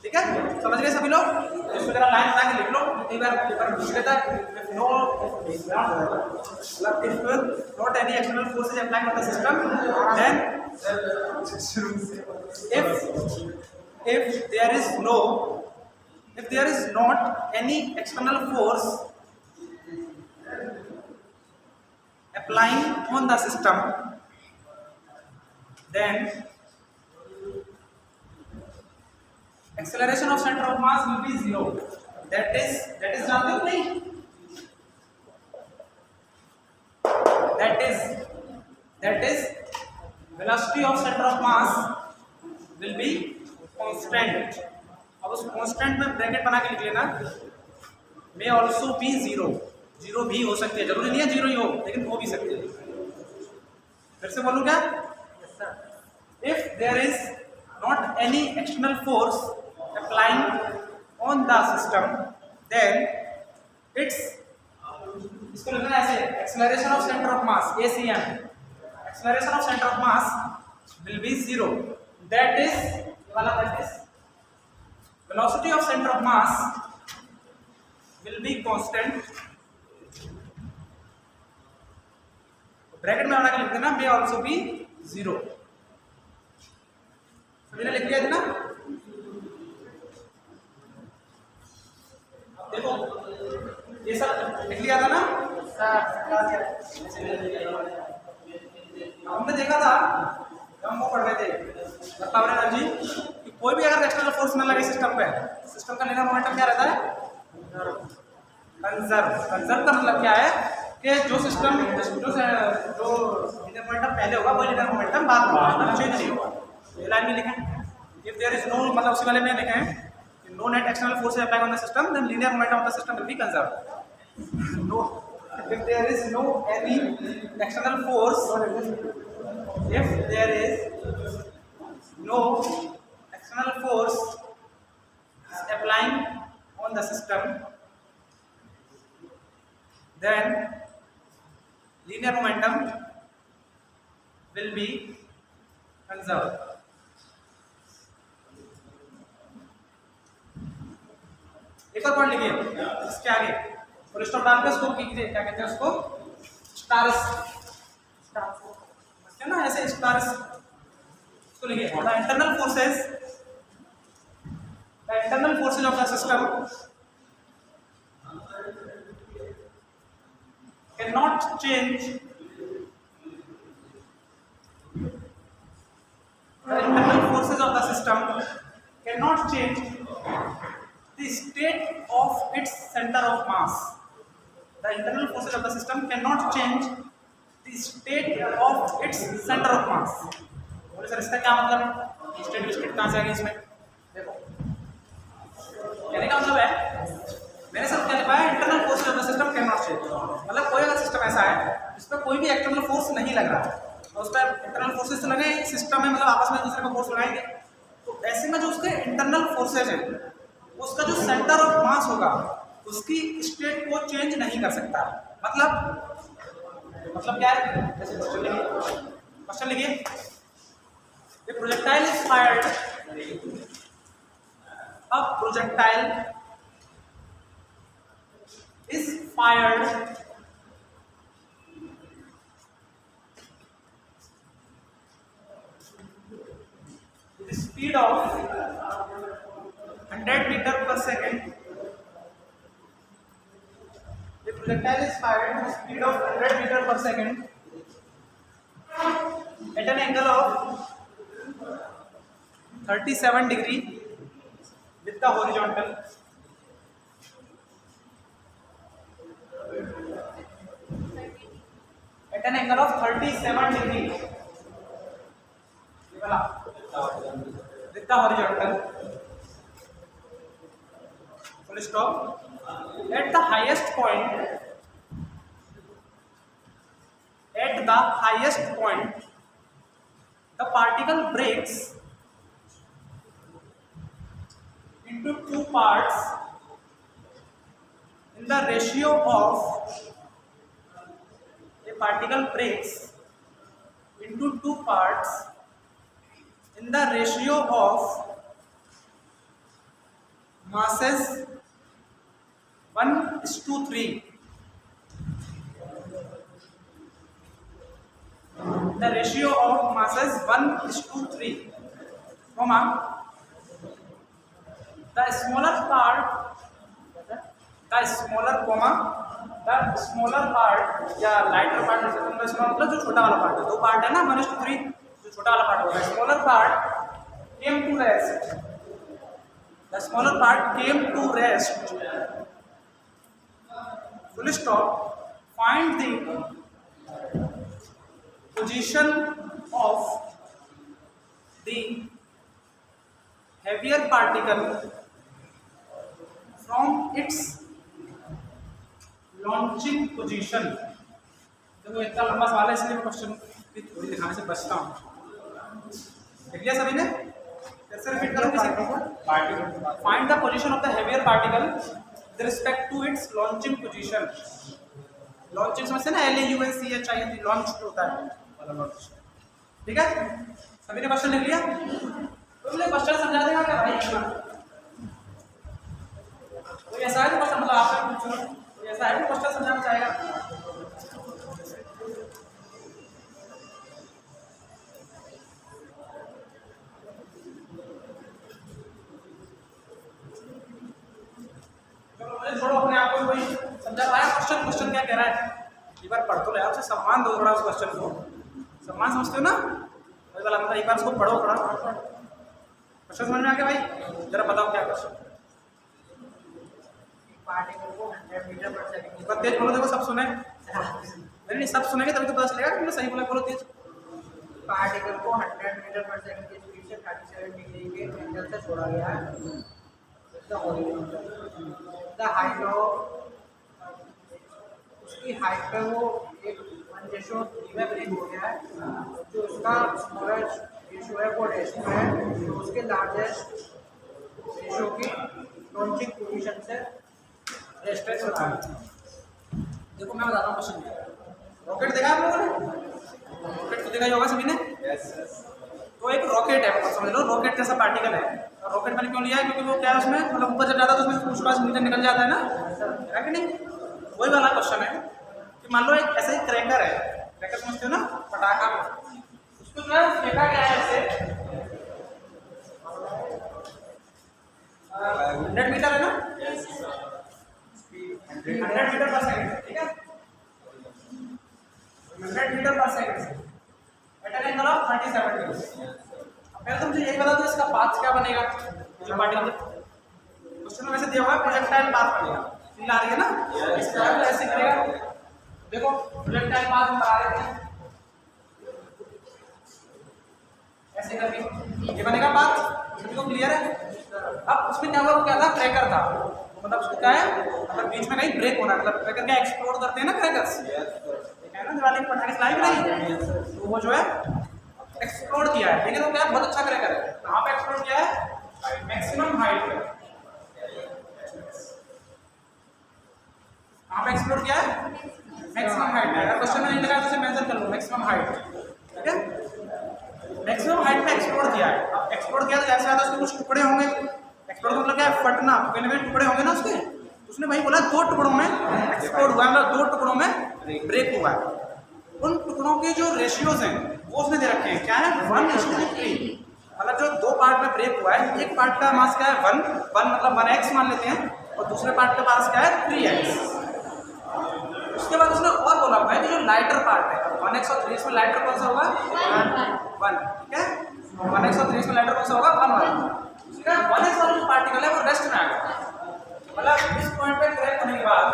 ठीक है, समझ गए सभी लोग? इसको जरा लाइन बना के लिख लो, कई बार पेपर पूछ लेता है, मतलब if not any external force is applied on the system, then if there is not any external force applying on the system, then acceleration of center of mass will be 0. That is जानते हो नहीं? That is velocity of center of mass will be constant. अब उस constant में bracket बना के लिख लेना, may also be 0 भी हो सकती है, जरूरी नहीं है 0 ही हो, लेकिन हो भी सकती है। फिर से बोलूँ क्या? If there is not any external force applying on the system, then इसको लिखना ऐसे, acceleration of center of mass ACM, acceleration of center of mass will be 0. That is velocity of center of mass will be constant. Bracket में बना के लिख देना, may also be 0। सभी ने लिख दिया था ना? देखो ये सब लिख लिया था ना? हमने देखा था जब हम वो पढ़ रहे थे पावर एनर्जी कि कोई भी अगर एक्सटर्नल फोर्स न लगे सिस्टम पे, सिस्टम का लिनियर मोमेंटम क्या रहता है, कंजर्व का मतलब क्या है कि जो सिस्टम जो लिनियर मोमेंटम पहले होगा वो लिनियर मोमेंटम बाद में होगा, चेंज नहीं होगा। ये लाइन में लिखें, इफ देयर इज नो, मतलब उसी वाले में लिखें no net external force is applied on the system, then linear momentum of the system will be conserved. No, if there is no any external force, if there is no external force is applying on the system, then linear momentum will be conserved. एक और point लिखिए इसके आगे, full stop डाल के इसको कीजिए, क्या कहते हैं उसको, स्टार्स, समझते हैं ना ऐसे स्टार्स, इसको लिखिए the internal forces of the system can not change, the internal forces of the system cannot change the state of its center of mass. The internal forces of the system cannot change the state of its center of mass. बोले sir इसका क्या मतलब है, state कहाँ से आ गई इसमें, देखो कहने का मतलब है, मैंने सब क्या लिखा है, internal forces of the system can not change, मतलब कोई अगर सिस्टम ऐसा है जिसमें कोई भी एक्सटर्नल फोर्स नहीं लग रहा है, और उस पर इंटरनल फोर्सेज तो लगे सिस्टम में, मतलब आपस में एक दूसरे को फोर्स लगाएंगे, तो ऐसे में जो उसके इंटरनल फोर्सेज हैं उसका जो सेंटर ऑफ मास होगा उसकी स्टेट को चेंज नहीं कर सकता। मतलब क्या है, जैसे क्वेश्चन लिखिए, The projectile is fired, a projectile is fired with the speed of 100 meter per second. The projectile is fired with the speed of 100 meter per second at an angle of 37 degree with the horizontal. At an angle of 37 degree with the horizontal. Full stop. At the highest point, the particle breaks into two parts in the ratio of, a particle breaks into two parts in the ratio of masses 1:3. The ratio of masses 1:3, comma, the smaller part या lighter part, जैसे तुम मतलब जो छोटा वाला part है, दो part है ना 1:3, जो छोटा वाला पार्ट होगा, smaller part came to rest, the smaller part came to rest, full stop. Find the position of the heavier particle from its launching position. देखो इतना लंबा सवाल है इसलिए मैं क्वेश्चन भी थोड़ी दिखाने से बचता हूँ। देख लिया सभी ने? फिर से रिपीट करो किसी को। Find the position of the heavier particle with respect to its launching position. Launching समझते हैं ना, LAUNCHING, लॉन्च होता है वाला लॉन्च, ठीक है? सभी ने क्वेश्चन लिख लिया? तो मुझे क्वेश्चन समझा देगा क्या भाई? कोई ऐसा है तो क्वेश्चन, मतलब आपसे पूछो, कोई ऐसा है तो क्वेश्चन समझाना चाहेगा? छोड़ो अपने आप को, कोई समझा पाया क्वेश्चन क्या कह रहा है? एक बार पढ़ तो ले, आपसे सम्मान दो थोड़ा उस क्वेश्चन को, सम्मान समझते हो ना? मतलब एक बार उसको पढ़ो थोड़ा, क्वेश्चन समझ में आ गया भाई? जरा बताओ क्या क्वेश्चन। पार्टिकल को 100 मीटर पर सेकंड, एक बार तेज बोलो, देखो सब सुने। नहीं सब सुनेंगे तभी तो पता चलेगा कि सही बोला, बोलो तेज। पार्टिकल को 100 मीटर पर सेकंड की स्पीड से 37 डिग्री के एंगल से छोड़ा गया है। The horizontal the height of उसकी हाइट पे वो एक 1:3 में ब्रेक हो गया है, जो उसका स्मॉलेस्ट रेशियो है वो रेशियो है, तो उसके लार्जेस्ट रेशियो की लॉन्चिंग पोजीशन से रेस्ट्रेस होता है। देखो मैं बताता हूँ क्वेश्चन। रॉकेट देखा आप लोगों ने? रॉकेट तो देखा ही होगा सभी ने। तो एक रॉकेट है, मतलब समझ लो रॉकेट जैसा पार्टिकल है। रॉकेट मैंने क्यों लिया है? क्योंकि वो क्या है उसमें, मतलब ऊपर जब जाता है तो उसमें कुछ पास मीटर निकल जाता है ना, है कि नहीं? वही वाला क्वेश्चन है कि मान लो एक ऐसा ही क्रैकर है, क्रैकर समझते हो ना, पटाखा, उसको जो है फेंका गया है ऐसे 100 मीटर है ना, 100 मीटर पर सेकंड, ठीक है, 100 metre per second at an angle of 37 degree. अब पहले तो मुझे यही बता दो इसका पाथ क्या बनेगा, जो पार्टिकल क्वेश्चन में वैसे दिया हुआ है प्रोजेक्टाइल पाथ बनेगा, फील आ रही है ना, इस तरह को ऐसे करेगा। देखो प्रोजेक्टाइल पाथ हम बना रहे थे ऐसे करके, ये बनेगा पाथ, सभी को क्लियर है? अब उसमें क्या हुआ, वो क्या था, क्रैकर था, मतलब उसको क्या है, मतलब बीच में कहीं ब्रेक होना, मतलब क्रैकर क्या एक्सप्लोड करते हैं ना क्रैकर्स, है ना, दिवाली की पटाखे चलाई भी नहीं, तो वो जो है एक्सप्लोड किया है, लेकिन वो क्या है, बहुत अच्छा क्रैकर है। कहाँ पे एक्सप्लोड किया है? मैक्सिमम हाइट पे। कहाँ पे एक्सप्लोर किया है? मैक्सिमम हाइट पे। अगर क्वेश्चन में नहीं लगा तो उसे मेंशन कर लो, मैक्सिमम हाइट, ठीक है, मैक्सिमम हाइट पे एक्सप्लोर किया है। अब एक्सप्लोर किया तो जैसे आता उसके कुछ टुकड़े होंगे, एक्सप्लोर मतलब क्या है, फटना, कहीं ना कहीं टुकड़े होंगे ना उसके, उसने भाई बोला 2 टुकड़ों में एक्सप्लोर हुआ है, मतलब 2 टुकड़ों में ब्रेक हुआ है। उन टुकड़ों के जो रेशियोज हैं वो उसने दे रखे हैं, क्या है, 1:3, मतलब जो 2 पार्ट में ब्रेक हुआ है, एक पार्ट का मास क्या है 1 मतलब 1x मान लेते हैं, और दूसरे पार्ट का मास क्या है 3x। उसके बाद उसने और बोला हुआ है कि जो लाइटर पार्ट है, 1x और 3x में लाइटर कौन सा होगा, 1, ठीक है, 1x और 3x में लाइटर कौन सा होगा, 1। उसका 1x वाला जो पार्टिकल है वो रेस्ट में आ गया, मतलब इस पॉइंट पे क्रैक होने के बाद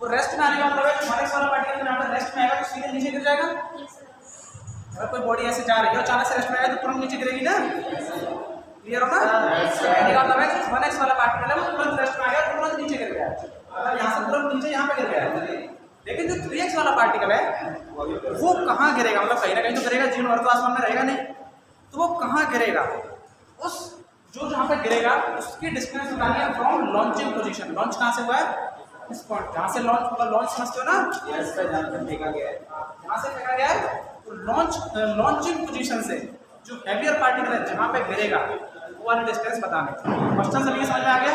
वो रेस्ट में आने का मतलब है 1x वाला पार्टिकल जब पे रेस्ट में आएगा तो सीधे नीचे गिर जाएगा। अगर कोई बॉडी ऐसे जा रही है अचानक से रेस्ट में आएगा तो तुरंत नीचे गिरेगी ना, क्लियर होगा? कहने का मतलब है कि 1x वाला पार्टिकल है वो तुरंत रेस्ट में आ गया, तुरंत नीचे गिर गया, मतलब यहाँ से तुरंत नीचे यहाँ पे गिर गया। लेकिन जो 3x वाला पार्टिकल है वो कहाँ गिरेगा, मतलब कहीं ना कहीं तो गिरेगा, जीवन और तो आसमान में रहेगा नहीं, तो वो कहाँ गिरेगा, उस जो जहाँ पे गिरेगा उसकी डिस्टेंस बतानी है फ्रॉम लॉन्चिंग पोजीशन। लॉन्च कहाँ से हुआ है, इस पॉइंट जहाँ से लॉन्च होगा, लॉन्च समझते हो ना, फेंका गया है, जहाँ से फेंका गया है, तो लॉन्चिंग पोजीशन से जो हैवियर पार्टिकल है जहाँ पे गिरेगा वो वाली डिस्टेंस बताने। क्वेश्चन सभी समझ में आ गया?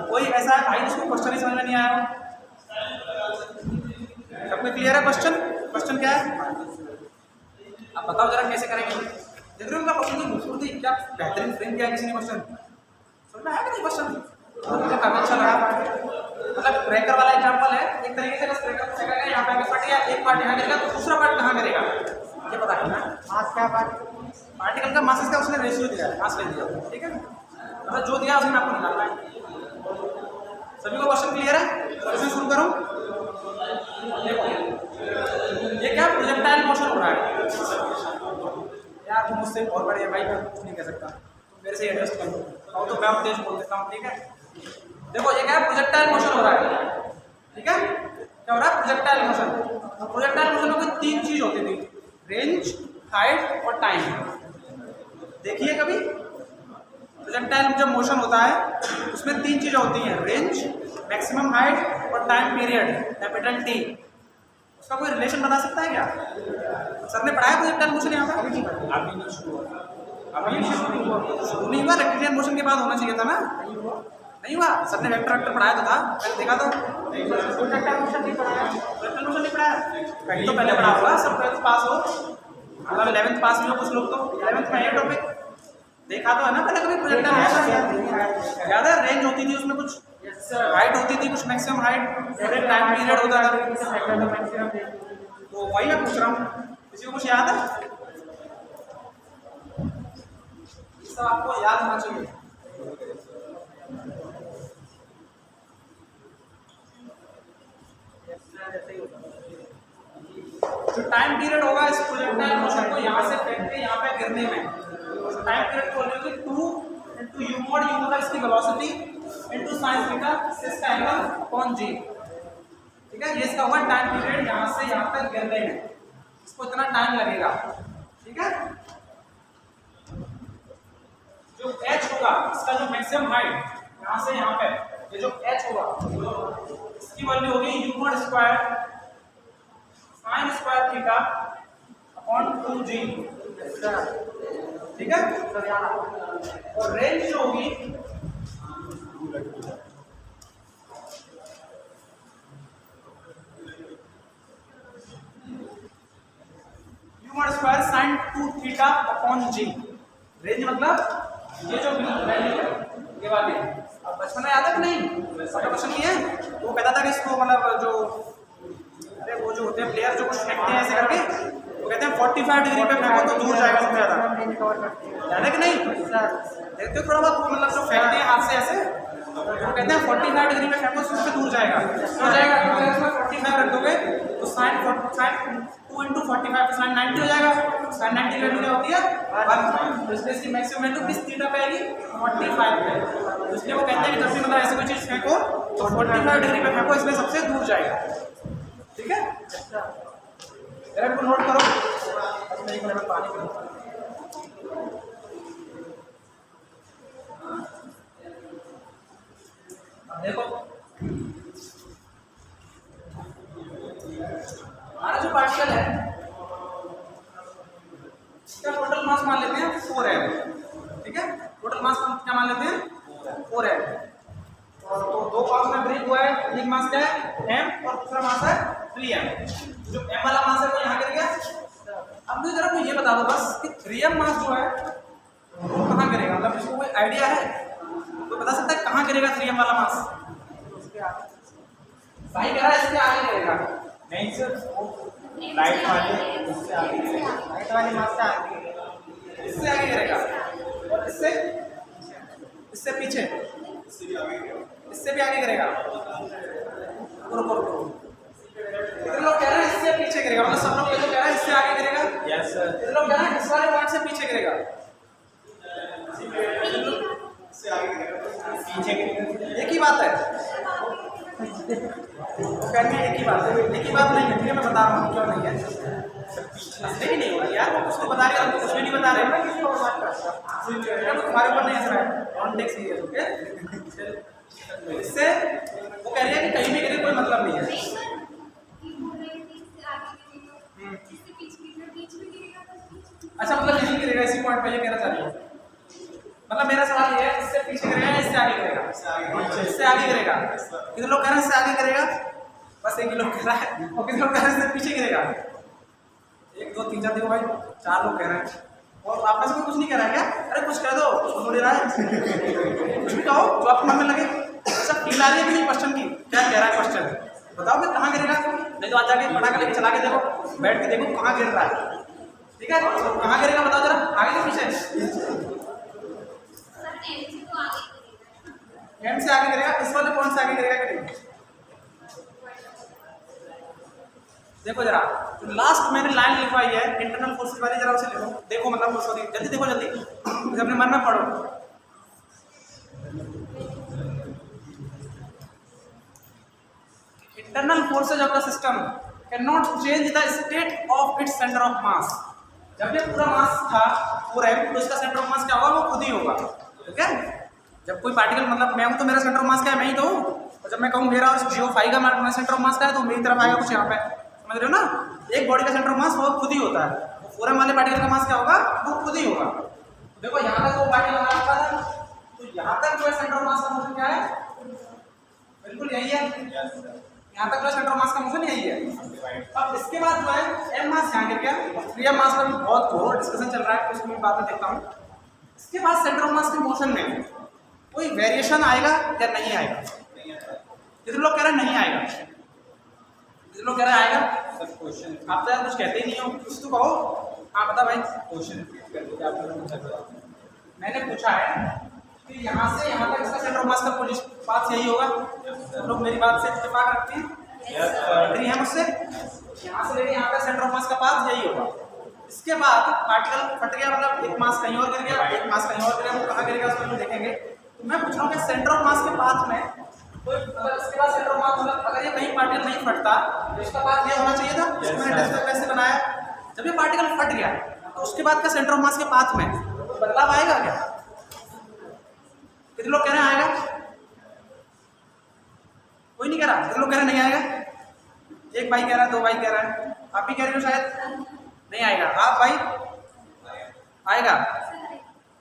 कोई ऐसा है भाई जिसको क्वेश्चन ही समझ में नहीं आया हो? सबको क्लियर है क्वेश्चन? क्वेश्चन क्या है आप बताओ जरा, कैसे करेंगे? देख रहे हो उनका क्वेश्चन की खूबसूरती, क्या बेहतरीन फ्रेम किया किसी ने क्वेश्चन, समझ में आया कि नहीं क्वेश्चन? मुझे काफी अच्छा लगा। मतलब क्रैकर वाला एग्जांपल है, एक तरीके से बस क्रैकर को फेंका गया, यहाँ पे आगे फट गया, एक पार्ट यहाँ गिरेगा तो दूसरा पार्ट कहाँ गिरेगा ये पता करना है। मास क्या पार्टिकल का मास का उसने रेशियो दिया है, मास ले दिया, ठीक है, मतलब जो दिया उसने आपको निकालना है। सभी को क्वेश्चन क्लियर है? क्वेश्चन शुरू करूँ? देखो ये क्या प्रोजेक्टाइल मोशन हो रहा है यार, तुम मुझसे बहुत बड़े भाई, मैं कुछ नहीं कह सकता, तुम मेरे से एडजस्ट कर लो, तो मैं तेज बोल देता हूँ, ठीक है। देखो ये क्या है, प्रोजेक्टाइल मोशन हो रहा है, ठीक है, क्या हो रहा है, प्रोजेक्टाइल मोशन। तो प्रोजेक्टाइल मोशन में कोई 3 चीज होती थी, रेंज, हाइट और टाइम। देखिए कभी प्रोजेक्टाइल जब मोशन होता है उसमें 3 चीजें होती हैं, रेंज, मैक्सिमम हाइट और टाइम पीरियड, कैपिटल T। उसका कोई रिलेशन बता सकता है क्या? सर ने पढ़ाया प्रोजेक्टाइल मोशन यहाँ पे? अभी नहीं शुरू नहीं हुआ, रेक्टिलिनियर मोशन के बाद होना चाहिए था ना, नहीं हुआ। सर ने वेक्टर पढ़ाया तो था, पहले देखा तो प्रोजेक्टाइल मोशन नहीं पढ़ाया, प्रोजेक्टाइल मोशन नहीं पढ़ाया, कहीं तो पहले पढ़ा होगा, सब 12th पास हो, मतलब 11th पास में हो कुछ लोग, तो 11th में ये टॉपिक देखा तो है ना पहले कभी प्रोजेक्टाइल मोशन? याद है रेंज होती थी उसमें, कुछ हाइट होती थी, कुछ मैक्सिमम हाइट, एक टाइम पीरियड होता था, तो वही मैं पूछ रहा हूँ, किसी को कुछ याद है? सब आपको याद होना चाहिए। जो टाइम पीरियड होगा इस प्रोजेक्टाइल मोशन को यहाँ से फेंक के यहाँ पे गिरने में, टाइम पीरियड को लेकर 2 × u mod, u मतलब इसकी वेलोसिटी, टू साइन थीटा, इसका एंगल अपॉन जी। ठीक है, ये इसका हुआ टाइम पीरियड यहाँ से यहाँ तक गिरने में, इसको इतना टाइम लगेगा। ठीक है, जो h होगा इसका जो मैक्सिमम हाइट यहाँ से यहाँ पे, ये जो h होगा इसकी वैल्यू होगी u0 square sine square theta upon 2g। ठीक है, और रेंज जो होगी u0 square sine 2 theta upon g। Range मतलब ये जो वैल्यू है ये वाली। अब बचपन में याद है कि नहीं, क्वेश्चन ये है वो कहता था कि इसको मतलब जो अरे वो जो होते हैं प्लेयर जो कुछ फेंकते हैं ऐसे करके, वो कहते हैं 45 डिग्री पे फेंको तो दूर जाएगा सबसे ज्यादा। याद है कि नहीं? देखते हो थोड़ा बहुत, मतलब जो फेंकते हैं हाथ से ऐसे, वो कहते हैं 45 डिग्री पे फेंको उससे दूर जाएगा। क्यों जाएगा? क्योंकि इसमें 45 रख दोगे तो साइन 2 इंटू 45 तो साइन 90 हो जाएगा। साइन 90 की वैल्यू क्या होती है 1, इसलिए इसकी मैक्सिमम वैल्यू किस थीटा पे आएगी 45 पे। इसलिए वो कहते हैं कि जब भी मतलब ऐसी कोई चीज फेंको तो 45 डिग्री पे फेंको, इसलिए सबसे दूर जाएगा। ठीक है, जरा को नोट करो। अब मैं 1 मिनट में पानी पीऊंगा। अब देखो हमारा जो पार्टिकल है इसका टोटल मास मान लेते हैं 4 है। ठीक है, टोटल मास क्या मान लेते हैं 4 है। और तो दो पार्ट में ब्रेक हुआ है, एक मास क्या है m और दूसरा मास है 3m। जो m वाला मास है वो यहाँ गिर गया। अब मुझे जरा ये बता दो बस कि 3m मास जो है वो कहाँ गिरेगा, मतलब इसको कोई आइडिया है तो बता सकता है कहाँ गिरेगा 3m वाला मास? सही कह रहा है, इसके आगे गिरेगा। नहीं सर, लाइट वाले उससे आगे गिरेगा। लाइट वाले मास से आगे, इससे आगे गिरेगा और इससे पीछे, इससे भी आगे गिरेगा। रुको इधर लोग कह रहे हैं इससे पीछे गिरेगा, मतलब सब लोग ये तो कह रहे हैं इससे आगे गिरेगा। Yes sir. इधर लोग कह रहे हैं इस वाले पॉइंट से पीछे गिरेगा। पीछे एक ही बात है, कहने एक ही बात है, एक ही बात नहीं है। ठीक है, मैं बता रहा हूँ क्यों नहीं है। नहीं नहीं होगा यार, वो कुछ तो बता रहे हैं, कुछ भी नहीं बता रहे हैं। तुम्हारे ऊपर नहीं असर है, ऑन टेक सीरियस। ओके, इससे वो कह रही है कि कहीं भी गिरे कोई मतलब नहीं है। अच्छा, मतलब यहीं गिरेगा इसी पॉइंट पे, ये कहना चाह रही है। मतलब मेरा सवाल ये है, इससे पीछे गिरेगा इससे आगे गिरेगा? इससे आगे गिरेगा। कितने लोग कह रहे हैं इससे आगे गिरेगा? बस एक ही लोग कह रहा है। और कितने लोग कह रहे हैं इससे पीछे गिरेगा? 1 2 3 4 देखो भाई, 4 लोग कह रहे हैं। और आप में से कोई कुछ नहीं कह रहा है क्या? अरे कुछ कह दो, कुछ बोल रहा है, कुछ भी कहो जो आपको मन में लगे। अच्छा, फील आ रही है कि नहीं क्वेश्चन की? क्या कह रहा है क्वेश्चन? बताओ कि कहाँ गिरेगा। नहीं तो आज जाके पढ़ा के लेके चला के देखो, बैठ के देखो कहाँ गिर रहा है। ठीक है, तो कहाँ गिरेगा बताओ जरा, आगे के पीछे? एम से आगे गिरेगा, इस वाले पॉइंट से आगे गिरेगा कि नहीं? देखो जरा, तो लास्ट मैंने लाइन लिखवाई है इंटरनल फोर्सेस वाली, जरा उसे लिखो। देखो मतलब सॉरी, जल्दी देखो, जल्दी अपने मन में पढ़ो। Internal forces of the system can not change the state of its centre of मास। जब ये पूरा मास था पूरा है तो इसका सेंटर ऑफ मास क्या होगा? वो खुद ही होगा। ठीक है, जब कोई पार्टिकल, मतलब मैं हूं तो मेरा सेंटर ऑफ मास क्या है? मैं ही तो हूं। और जब मैं कहूँ मेरा GO5 का सेंटर ऑफ मास क्या है तो मेरी तरफ आएगा कुछ यहाँ पे, समझ रहे हो ना? एक बॉडी का सेंटर ऑफ मास वो खुद ही होता है, पूरा वाले पार्टिकल का मास क्या होगा? वो खुद ही होगा। देखो यहाँ तक वो पार्टिकल आ रखा था, तो यहाँ तक जो है सेंटर ऑफ मास का मोशन क्या है? बिल्कुल यही है। यहाँ तक जो सेंटर ऑफ मास का मोशन यही है। अब इसके बाद जो है m मास यहाँ गिर गया, 3m मास का भी बहुत घोर डिस्कशन चल रहा है, उसको मैं बाद में देखता हूँ। इसके बाद सेंटर ऑफ मास के मोशन में कोई वेरिएशन आएगा या नहीं आएगा? कितने लोग कह रहे हैं नहीं आएगा, कितने लोग कह रहे हैं आएगा? सर क्वेश्चन आप तो यार कुछ कहते ही नहीं हो, कुछ तो कहो। हाँ बता भाई। क्वेश्चन रिपीट कर दीजिए, आपने पूछा था। मैंने पूछा है कि यहाँ से यहाँ तक इसका सेंटर ऑफ मास का पाथ यही होगा। सब लोग मेरी बात से इत्तेफाक रखते हैं? एग्री है मुझसे? यहाँ से लेके यहाँ तक सेंटर ऑफ मास का पाथ यही होगा। इसके बाद पार्टिकल फट गया, मतलब एक मास कहीं और गिर गया, एक मास कहीं और गिर गया, वो कहाँ गिरेगा उसको हम देखेंगे। तो मैं पूछ रहा हूँ कि सेंटर ऑफ मास के पाथ में कोई अगर इसके बाद सेंटर ऑफ मास मतलब अगर ये कहीं पार्टिकल नहीं फटता तो इसका पाथ ये होना चाहिए था, इसको मैंने डिस्कस कैसे बनाया। जब ये पार्टिकल फट गया तो उसके बाद का सेंटर ऑफ मास के पाथ में बदलाव आएगा क्या? कितने लोग कह रहे हैं आएगा? कोई नहीं कह रहा, कितने लोग कह रहे हैं नहीं आएगा? एक भाई कह रहा है, दो भाई कह रहा है, आप भी कह रहे हो शायद नहीं आएगा। आप भाई आएगा?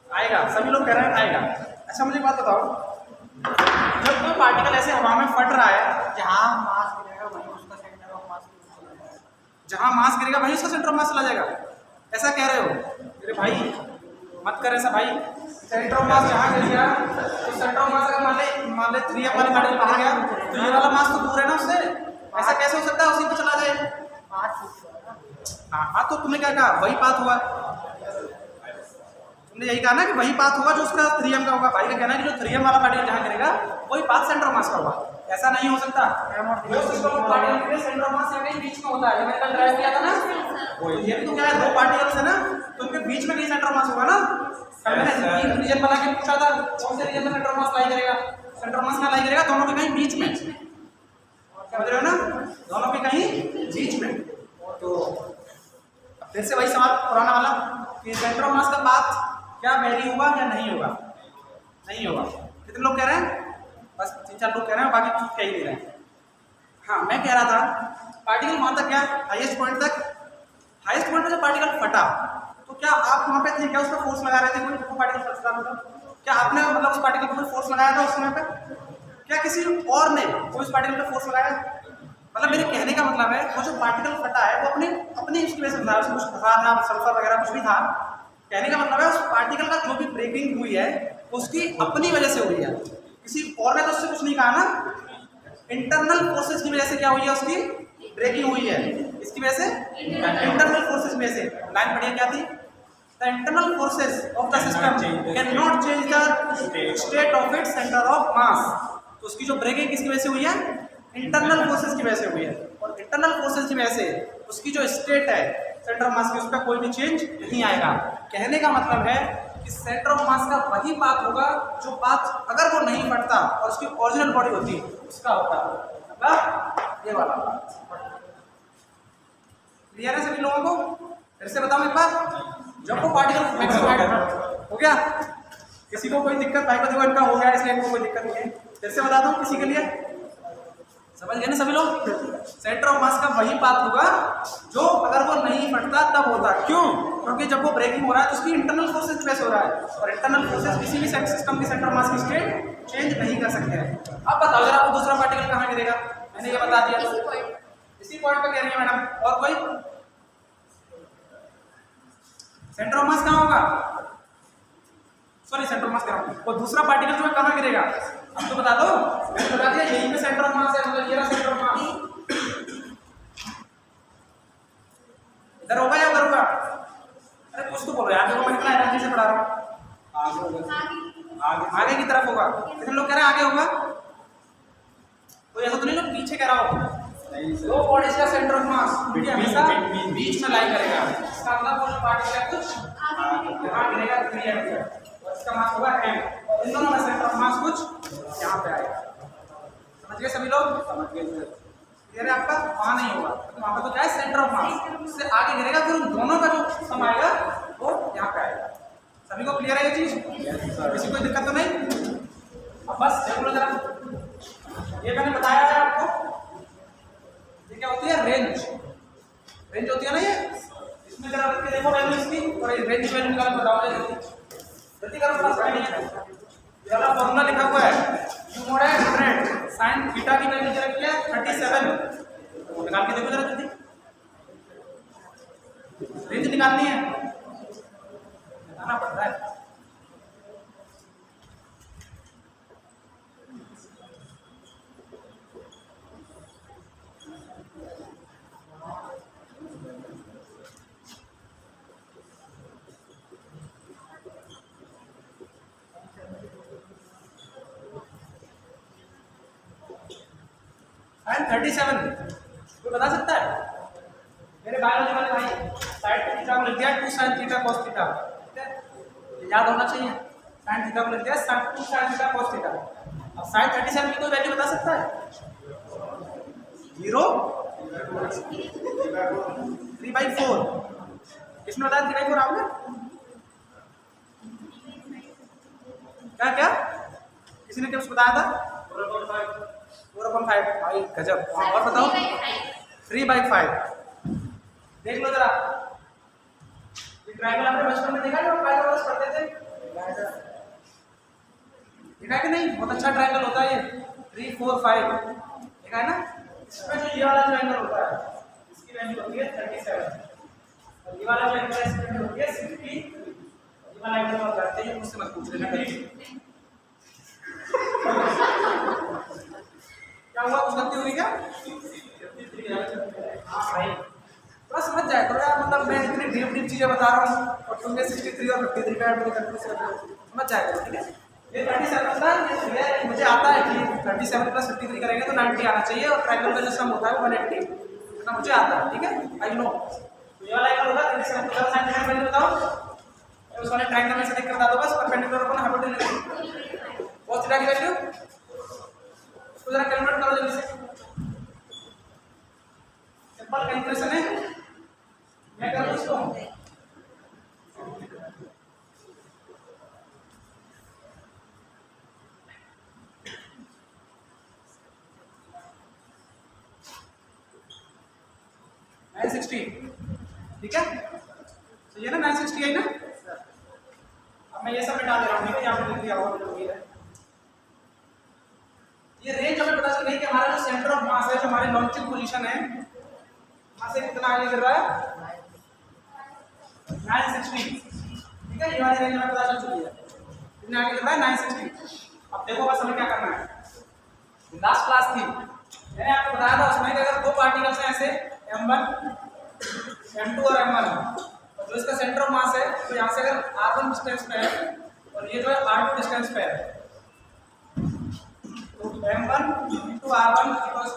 आएगा, सभी लोग कह रहे हैं आएगा। अच्छा मुझे एक बात बताओ, जब कोई पार्टिकल ऐसे हवा में फट रहा है, जहाँ मास गिरेगा वहीं उसका सेंटर ऑफ मास गिरेगा। जहां मास गिरेगा वहीं उसका सेंटर ऑफ मास चला जाएगा, ऐसा कह रहे हो? मेरे भाई मत कर ऐसा भाई। सेंटर ऑफ मास जहां गिर गया तो सेंटर ऑफ मास अगर मान ले 3m वाली पार्टिकल कहा गया तो ये वाला मास तो दूर है ना उससे, ऐसा कैसे हो सकता है उसी पे चला जाए? पाथ छूट जाएगा। हाँ तो तुमने क्या कहा, वही पाथ हुआ। तुमने यही कहा ना कि वही पाथ होगा जो उसका 3m का होगा। भाई का कहना है कि जो 3m वाला पार्टिकल जहां गिरेगा वही पाथ सेंटर ऑफ मास का होगा। ऐसा नहीं हो सकता। वो सिस्टम ऑफ पार्टिकल के सेंटर ऑफ मास यहाँ कहीं बीच में होता है। ये मैंने कल ड्राइव किया था ना, ये भी तो क्या है, दो पार्टिकल्स है ना, तो उनके बीच में कहीं सेंटर ऑफ मास होगा ना। मैंने रीजन बना के पूछा था कौन से रीजन में सेंटर ऑफ मास लाई करेगा। सेंटर ऑफ मास में लाई करेगा दोनों के कहीं बीच में, समझ रहे हो ना, दोनों के कहीं बीच में। तो फिर से वही सवाल पुराना वाला कि सेंटर ऑफ मास का पाथ क्या वेरी होगा या नहीं होगा? नहीं होगा। कितने लोग कह रहे हैं? बस 3-4 लोग कह रहे हैं, बाकी कुछ कह ही नहीं रहे हैं। हाँ मैं कह रहा था पार्टिकल वहां तक क्या हाईएस्ट पॉइंट तक, हाईएस्ट पॉइंट पे जब पार्टिकल फटा तो क्या आप वहां पे थे? क्या उस पर फोर्स लगा रहे थे कोई? जब पार्टिकल फटा मतलब क्या आपने मतलब उस पार्टिकल पर फोर्स लगाया था उस समय पे? क्या किसी और ने कोई उस पार्टिकल पे फोर्स लगाया? मतलब मेरे कहने का मतलब है वो जो पार्टिकल फटा है वो अपने उसकी वजह से फटा, उसमें कुछ फंसा था, सल्फर वगैरह कुछ भी था। कहने का मतलब है उस पार्टिकल का जो भी ब्रेकिंग हुई है उसकी अपनी वजह से हुई है, किसी और ने तो उससे कुछ नहीं कहा ना। इंटरनल फोर्सेस की वजह से क्या हुई है, उसकी ब्रेकिंग हुई है। इसकी वजह से इंटरनल फोर्सेस में से लाइन पढ़िए क्या थी? The internal forces of the system can not change the state of its centre of मास। तो उसकी जो ब्रेकिंग किसकी वजह से हुई है? इंटरनल फोर्सेस की वजह से हुई है। और इंटरनल फोर्सेस की वजह से उसकी जो स्टेट है सेंटर ऑफ मास की, उस पर कोई भी चेंज नहीं आएगा। कहने का मतलब है कि सेंटर ऑफ मास का वही पाथ होगा जो पाथ अगर वो नहीं फटता और उसकी ओरिजिनल बॉडी होती उसका होता, मतलब ये वाला पाथ। क्लियर है सभी लोगों को? फिर से बताऊं एक बार, जब वो पार्टिकल हो गया, किसी को कोई दिक्कत, भाई को देखो इनका हो गया इसलिए इनको कोई दिक्कत नहीं है। फिर से बता दूं किसी के लिए, समझ गए ना सभी लोग? सेंटर ऑफ मास का वही पाथ होगा जो अगर वो नहीं फटता तब होता। क्यों? क्योंकि जब वो ब्रेकिंग हो रहा है तो उसकी इंटरनल फोर्सेस की वजह से हो रहा है, और इंटरनल फोर्सेस किसी भी सिस्टम की सेंटर ऑफ मास की स्टेट चेंज नहीं कर सकते हैं। अब बताओ जरा, आपको दूसरा पार्टिकल कहाँ गिरेगा? मैंने ये बता दिया, इसी पॉइंट पे कह रही है मैडम। और कोई सेंटर ऑफ मास कहाँ होगा? सॉरी सेंटर ऑफ मास कह रहा हूँ, वो दूसरा पार्टिकल जो है कहाँ गिरेगा? अब तो बता दो। मैंने बता दिया यहीं पे सेंटर ऑफ मास है, मतलब ये रहा सेंटर ऑफ मास। इधर होगा या उधर होगा? अरे कुछ तो बोलो यार, देखो मैं कितना एनर्जी से पढ़ा रहा हूँ। आगे की तरफ होगा। कितने लोग कह रहे हैं आगे होगा? तो ऐसा तो नहीं लोग पीछे कह रहा हो। दो बॉडीज का सेंटर ऑफ मास हमेशा बीच में लाई करेगा। इसका मतलब वो जो पार्टिकल है कुछ यहाँ गिरेगा 3m पे, और इसका मास होगा m। इन दोनों का सेंटर ऑफ मास कुछ यहाँ पे आएगा। समझ गए सभी लोग? समझ गए? क्लियर है आपका? वहाँ नहीं होगा, तो वहाँ पे तो क्या है सेंटर ऑफ मास, उससे आगे गिरेगा, फिर उन दोनों का जो सम आएगा वो यहाँ पे आएगा। सभी को क्लियर है ये चीज? किसी को दिक्कत तो नहीं? अब बस देख लो जरा, ये मैंने बताया है आपको, ये क्या होती है? रेंज। रेंज होती है ना ये, इसमें जरा रख के देखो वैल्यू इसकी, और ये रेंज वैल्यू निकाल बताओ जल्दी करो, पास नहीं है। ये वाला फॉर्मूला लिखा हुआ है, u mod 100 sin थीटा की वैल्यू क्या है 37। निकाल के देखो जरा जल्दी, रेंज निकालनी है, बताना पड़ता है। sin 37 कोई बता सकता है? मेरे बायोलॉजी वाले भाई साइड पे थीटा को लिख दिया 2 sin थीटा cos थीटा, ठीक है? याद होना चाहिए। साइन थीटा को लिख दिया sine 2 sine theta cos theta. अब साइन 37 की कोई वैल्यू बता सकता है? 0 3/4। इसमें बताया 3/4 आपने क्या क्या किसी ने टिप्स बताया था? 4/5 भाई गजब। और बताओ 3/5। देख लो जरा ये ट्रायंगल आपने बचपन में देखा है जब पाइथागोरस पढ़ते थे? देखा है कि नहीं? बहुत अच्छा ट्रायंगल होता है ये 3 4 5 देखा है ना? इसमें जो ये वाला ट्रायंगल होता है इसकी वैल्यू होती है 37 और ये वाला जो एंगल है इसकी वैल्यू होती है 60। ये वाला एंगल आप जानते हैं मुझसे मत पूछ लेना कभी। क्या हुआ कुछ गलती हुई क्या? हाँ भाई थोड़ा समझ जाए थोड़ा यार मतलब मैं इतनी डीप डीप चीजें बता रहा हूँ और तुमने 63 और 53 का ऐड कंफ्यूज कर रहे हो समझ जाएगा ठीक है। ये 37 होता है ये मुझे आता है कि 37 + 53 करेंगे तो 90 आना चाहिए और ट्रायंगल का जो सम होता है वो 180 इतना मुझे आता है ठीक है आई नो। तो ये वाला एंगल होगा 37 का साइन थीटा वैल्यू बताओ उस वाले ट्रायंगल में से देख कर बता दो बस परपेंडिकुलर को ना हाइपोटेन्यूज cos थीटा की वैल्यू उसको जरा कैलकुलेट करो जल्दी से सिंपल कैलकुलेशन है मैं कर दूं इसको 960 ठीक है तो ये ना 960 है ना। अब मैं ये सब मिटा दे रहा हूँ यहाँ पे लिख दिया होगा जो भी है। ये रेंज हमें पता चल रही है कि हमारा जो सेंटर ऑफ मास है जो हमारी लॉन्चिंग पोजीशन है वहां से कितना आगे गिर रहा है 960 ठीक है। ये वाली रेंज हमें पता चल चुकी है कितने आगे गिर रहा है 960। अब देखो बस हमें क्या करना है लास्ट क्लास थी मैंने आपको बताया था उसमें कि अगर दो पार्टिकल्स हैं ऐसे m1 m2 और m1 और जो इसका सेंटर ऑफ मास है तो यहाँ से अगर r1 डिस्टेंस पे है और ये जो है r2 डिस्टेंस पे है तो m1 × r1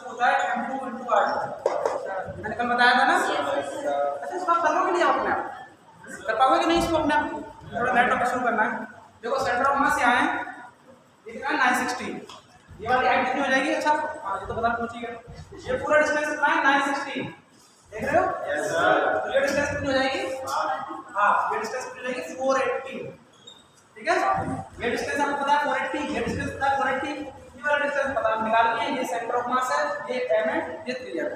होता है m2 × r2 मैंने कल बताया था ना। अच्छा इसको आप कर लोगे नहीं अपने आप कर पाओगे कि नहीं इसको अपने आप थोड़ा नेट ऑफ शुरू करना है। देखो सेंटर ऑफ मास यहाँ है ये कितना 960 ये वाली हाइट कितनी हो जाएगी? अच्छा हाँ ये तो पता पहुंचेगा ये पूरा डिस्टेंस कितना है 960 देख रहे हो यस सर। तो ये डिस्टेंस कितनी हो जाएगी हाँ ये डिस्टेंस कितनी हो जाएगी 480 ठीक है। ये डिस्टेंस आपको पता है 480 ये डिस्टेंस पता है 480 ये वाला डिस्टेंस पता निकाल लिए ये सेंटर ऑफ मास है ये m है ये 3 है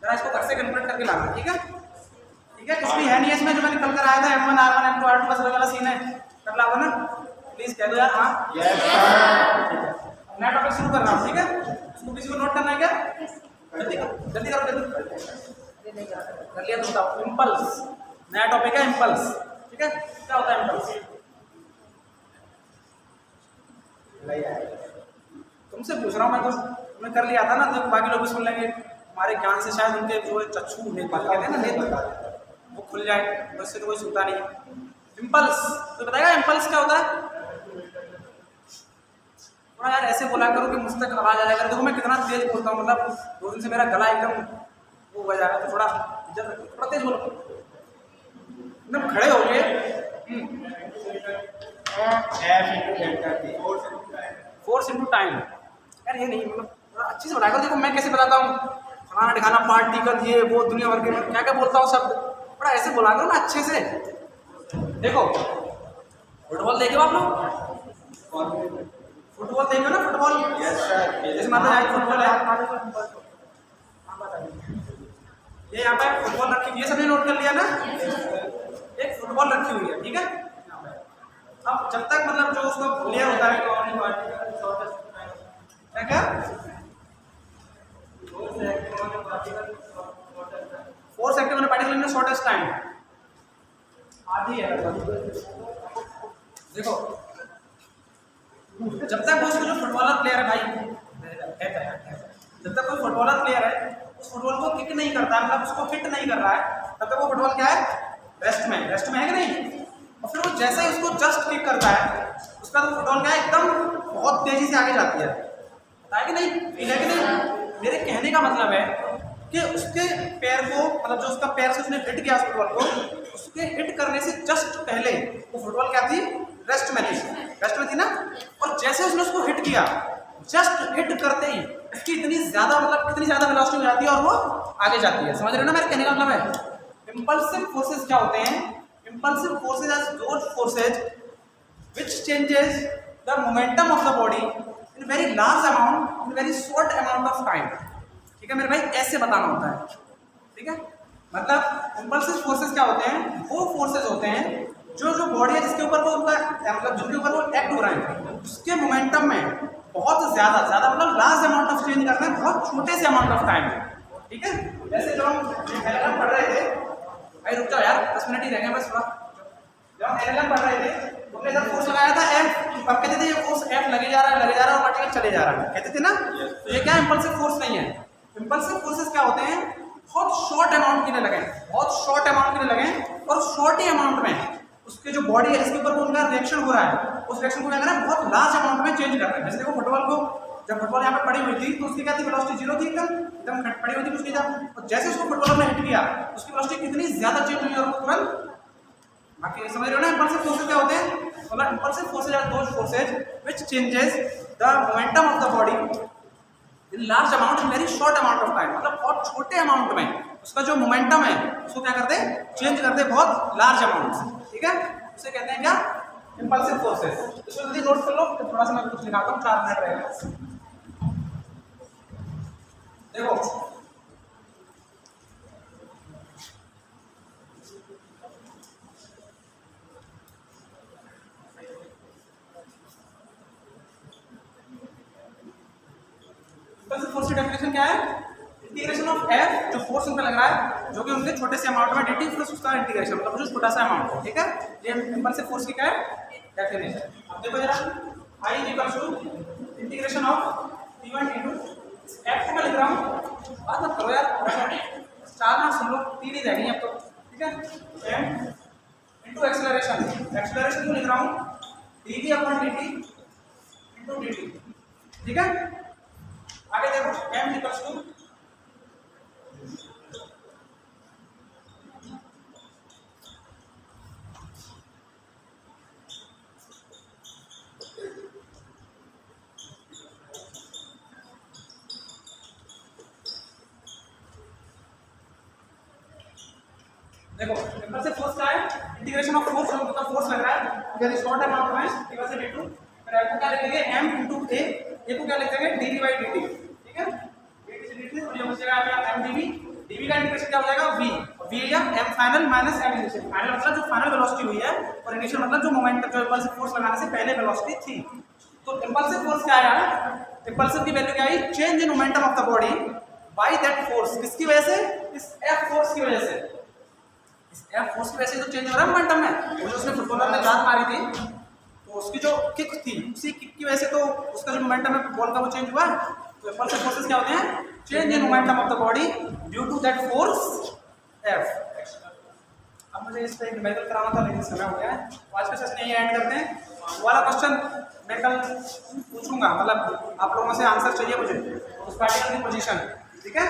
जरा इसको घर से कैलकुलेट करके लाना ठीक है कुछ भी है नहीं इसमें जो मैंने कल कराया था m1 r1 m2 r2 बस वाला सीन है कर लाओ ना प्लीज कह दो यार हाँ यस सर। नया टॉपिक शुरू कर रहा हूँ ठीक है इसको किसी को नोट करना है क्या जल्दी करो कर लिया तो बताओ इम्पल्स नया टॉपिक है इम्पल्स ठीक है क्या होता है इम्पल्स तुमसे पूछ रहा हूँ मैं तो तुमने कर लिया था ना तो बाकी लोग भी सुन लेंगे हमारे ज्ञान से शायद उनके जो चक्षु नेत्र कहते हैं ना नेत्र वो खुल जाए वैसे तो कोई सुनता नहीं। इम्पल्स तो बताएगा इम्पल्स क्या होता है थोड़ा यार ऐसे बोला करो कि मुझ तक आवाज आ जाएगा। देखो मैं कितना तेज बोलता हूँ मतलब 2 दिन से मेरा गला एकदम वो हो जाएगा तो थोड़ा इज्जत रखो थोड़ा तेज बोलो एकदम खड़े हो गए फोर्स इनटू टाइम यार ये नहीं मतलब थोड़ा अच्छे से बताया करो। देखो मैं कैसे बताता हूँ फलाना ढिकाना पार्टिकल ये वो दुनिया भर के क्या क्या बोलता हूँ शब्द थोड़ा ऐसे बोला करो ना अच्छे से। देखो फुटबॉल देखे हो आप लोग फुटबॉल देखे हो ना फुटबॉल यस सर जैसे मतलब यहाँ फुटबॉल है ये यहाँ पे फुटबॉल रखी ये सबने नोट कर लिया ना एक फुटबॉल रखी हुई है ठीक है। अब जब तक मतलब जो उसका प्लेयर होता है क्या 4 सेकंड में पार्टिकल इन शॉर्टेस्ट टाइम आधी है। देखो जब तक उसको जो फुटबॉलर प्लेयर है भाई जब तक कोई फुटबॉलर प्लेयर है उस फुटबॉल को किक नहीं करता मतलब उसको हिट नहीं कर रहा है तब तक वो फुटबॉल क्या है रेस्ट में है कि नहीं। और फिर वो जैसे ही उसको जस्ट किक करता है उसका तो फुटबॉल क्या है एकदम बहुत तेजी से आगे जाती है बताया कि नहीं फील है कि नहीं। मेरे कहने का मतलब है कि उसके पैर को मतलब जो उसका पैर से उसने हिट किया उस फुटबॉल को उसके हिट करने से जस्ट पहले वो फुटबॉल क्या थी रेस्ट में थी रेस्ट में थी ना, और जैसे उसने उसको हिट किया, जस्ट हिट करते ही इसकी इतनी ज़्यादा मतलब कितनी ज़्यादा वेलोसिटी हो जाती है और वो आगे जाती है। समझ रहे हो ना मेरे कहने का मतलब है? इम्पल्सिव फोर्सेज क्या होते हैं? Impulsive forces are those forces which changes the momentum of the body in very large amount in very short amount of time। ठीक है मेरे भाई, ऐसे बताना होता है। ठीक है, मतलब इम्पल्सिव फोर्सेस क्या होते हैं? वो फोर्सेस होते हैं जो बॉडी है जिसके ऊपर वो उनका मतलब जिनके ऊपर वो एक्ट हो रहे हैं, उसके मोमेंटम में बहुत ज़्यादा मतलब लार्ज अमाउंट ऑफ चेंज करते हैं बहुत छोटे से अमाउंट ऑफ टाइम में। ठीक है, जैसे जब हम एलएलएम पढ़ रहे थे, भाई रुक जाओ यार 10 मिनट ही रह गए बस थोड़ा। जब हम एलएलएम पढ़ रहे थे हमने जब फोर्स लगाया था एफ, अब कहते थे ये फोर्स एफ लगे जा रहा है और पार्टिकल चले जा रहा है, कहते थे ना। तो ये क्या इम्पल्सिव फोर्स नहीं है। इम्पल्सिव फोर्सेस क्या होते हैं? बहुत शॉर्ट अमाउंट के लिए लगे, बहुत शॉर्ट अमाउंट के लिए लगे और शॉर्ट ही अमाउंट में उसके जो बॉडी है जिसके ऊपर वो उनका रिएक्शन हो रहा है, उस रिएक्शन को क्या करना है बहुत लार्ज अमाउंट में चेंज करना है। जैसे देखो फुटबॉल को, जब फुटबॉल यहाँ पर पड़ी हुई थी तो उसकी क्या थी? वेलोसिटी जीरो थी, एकदम पड़ी हुई थी कुछ नहीं था, और जैसे उसको फुटबॉलर ने हिट किया उसकी वेलोसिटी कितनी ज्यादा चेंज हुई और वो तुरंत बाकी समझ रहे हो ना। इम्पल्सिव फोर्सेस क्या होते हैं? मतलब impulsive forces are those forces which changes the momentum of the body in large amount in very short amount of time. मतलब बहुत छोटे अमाउंट में उसका जो मोमेंटम है उसको क्या करते हैं? चेंज करते हैं बहुत लार्ज अमाउंट से। ठीक है, उसे कहते हैं क्या? Impulsive forces. इसको जल्दी नोट कर लो, थोड़ा सा मैं कुछ दिखाता हूँ, 4 मिनट रहेगा। देखो फोर्स की डेफिनेशन क्या है? इंटीग्रेशन ऑफ एफ, जो फोर्स उनका लग रहा है जो कि उनके छोटे से अमाउंट में dt प्लस उसका इंटीग्रेशन, मतलब जो छोटा सा अमाउंट है। ठीक है, ये इम्पल्सिव फोर्स की क्या है? डेफिनेशन। अब देखो जरा, I = integration of p1 into f को मैं लिख रहा हूं, बात मत करो यार, 4 ना सुन लो, 3 ही रह गई अब तो। ठीक है, m इनटू एक्सेलरेशन को लिख रहा हूं dv/dt इनटू dt। ठीक है, आगे देखो m = देखो इम्पल्सिव फोर्स क्या है? इंटीग्रेशन ऑफ फोर्स, हम का फोर्स लग रहा है वेरी शॉर्ट अमाउंट में, ठीक है, से d2 फिर f को क्या लिखेंगे? m * a को क्या लिखेंगे? dv/dt। ठीक है, dt से dt तो ये हो जाएगा m dv, dv का इंटीग्रेशन क्या हो जाएगा? v या m final minus m initial. Final मतलब जो फाइनल वेलोसिटी हुई है और इनिशियल मतलब जो मोमेंटम जो इम्पल्सिव फोर्स लगाने से पहले वेलोसिटी थी। तो इम्पल्सिव फोर्स क्या है? इम्पल्सिव की वैल्यू क्या है? Change in momentum of the body by that force. किसकी वजह से? इस f फोर्स की वजह से। इस एफ फोर्स की वजह से तो चेंज हो रहा है मोमेंटम में। वो जो उसने फुटबॉलर ने लात मारी थी तो उसकी जो किक थी उसी किक की वजह से तो उसका जो मोमेंटम है बॉल का वो चेंज हुआ है। तो इम्पल्सिव फोर्सेस क्या होते हैं? Change in momentum of the body due to that force F. अब मुझे इस पे एक न्यूमेरिकल कराना था लेकिन समय हो गया है, तो आज का सेशन यही एंड करते हैं। वाला क्वेश्चन मैं कल पूछूंगा, मतलब आप लोगों से आंसर चाहिए मुझे उस पार्टिकल की पोजीशन। ठीक है।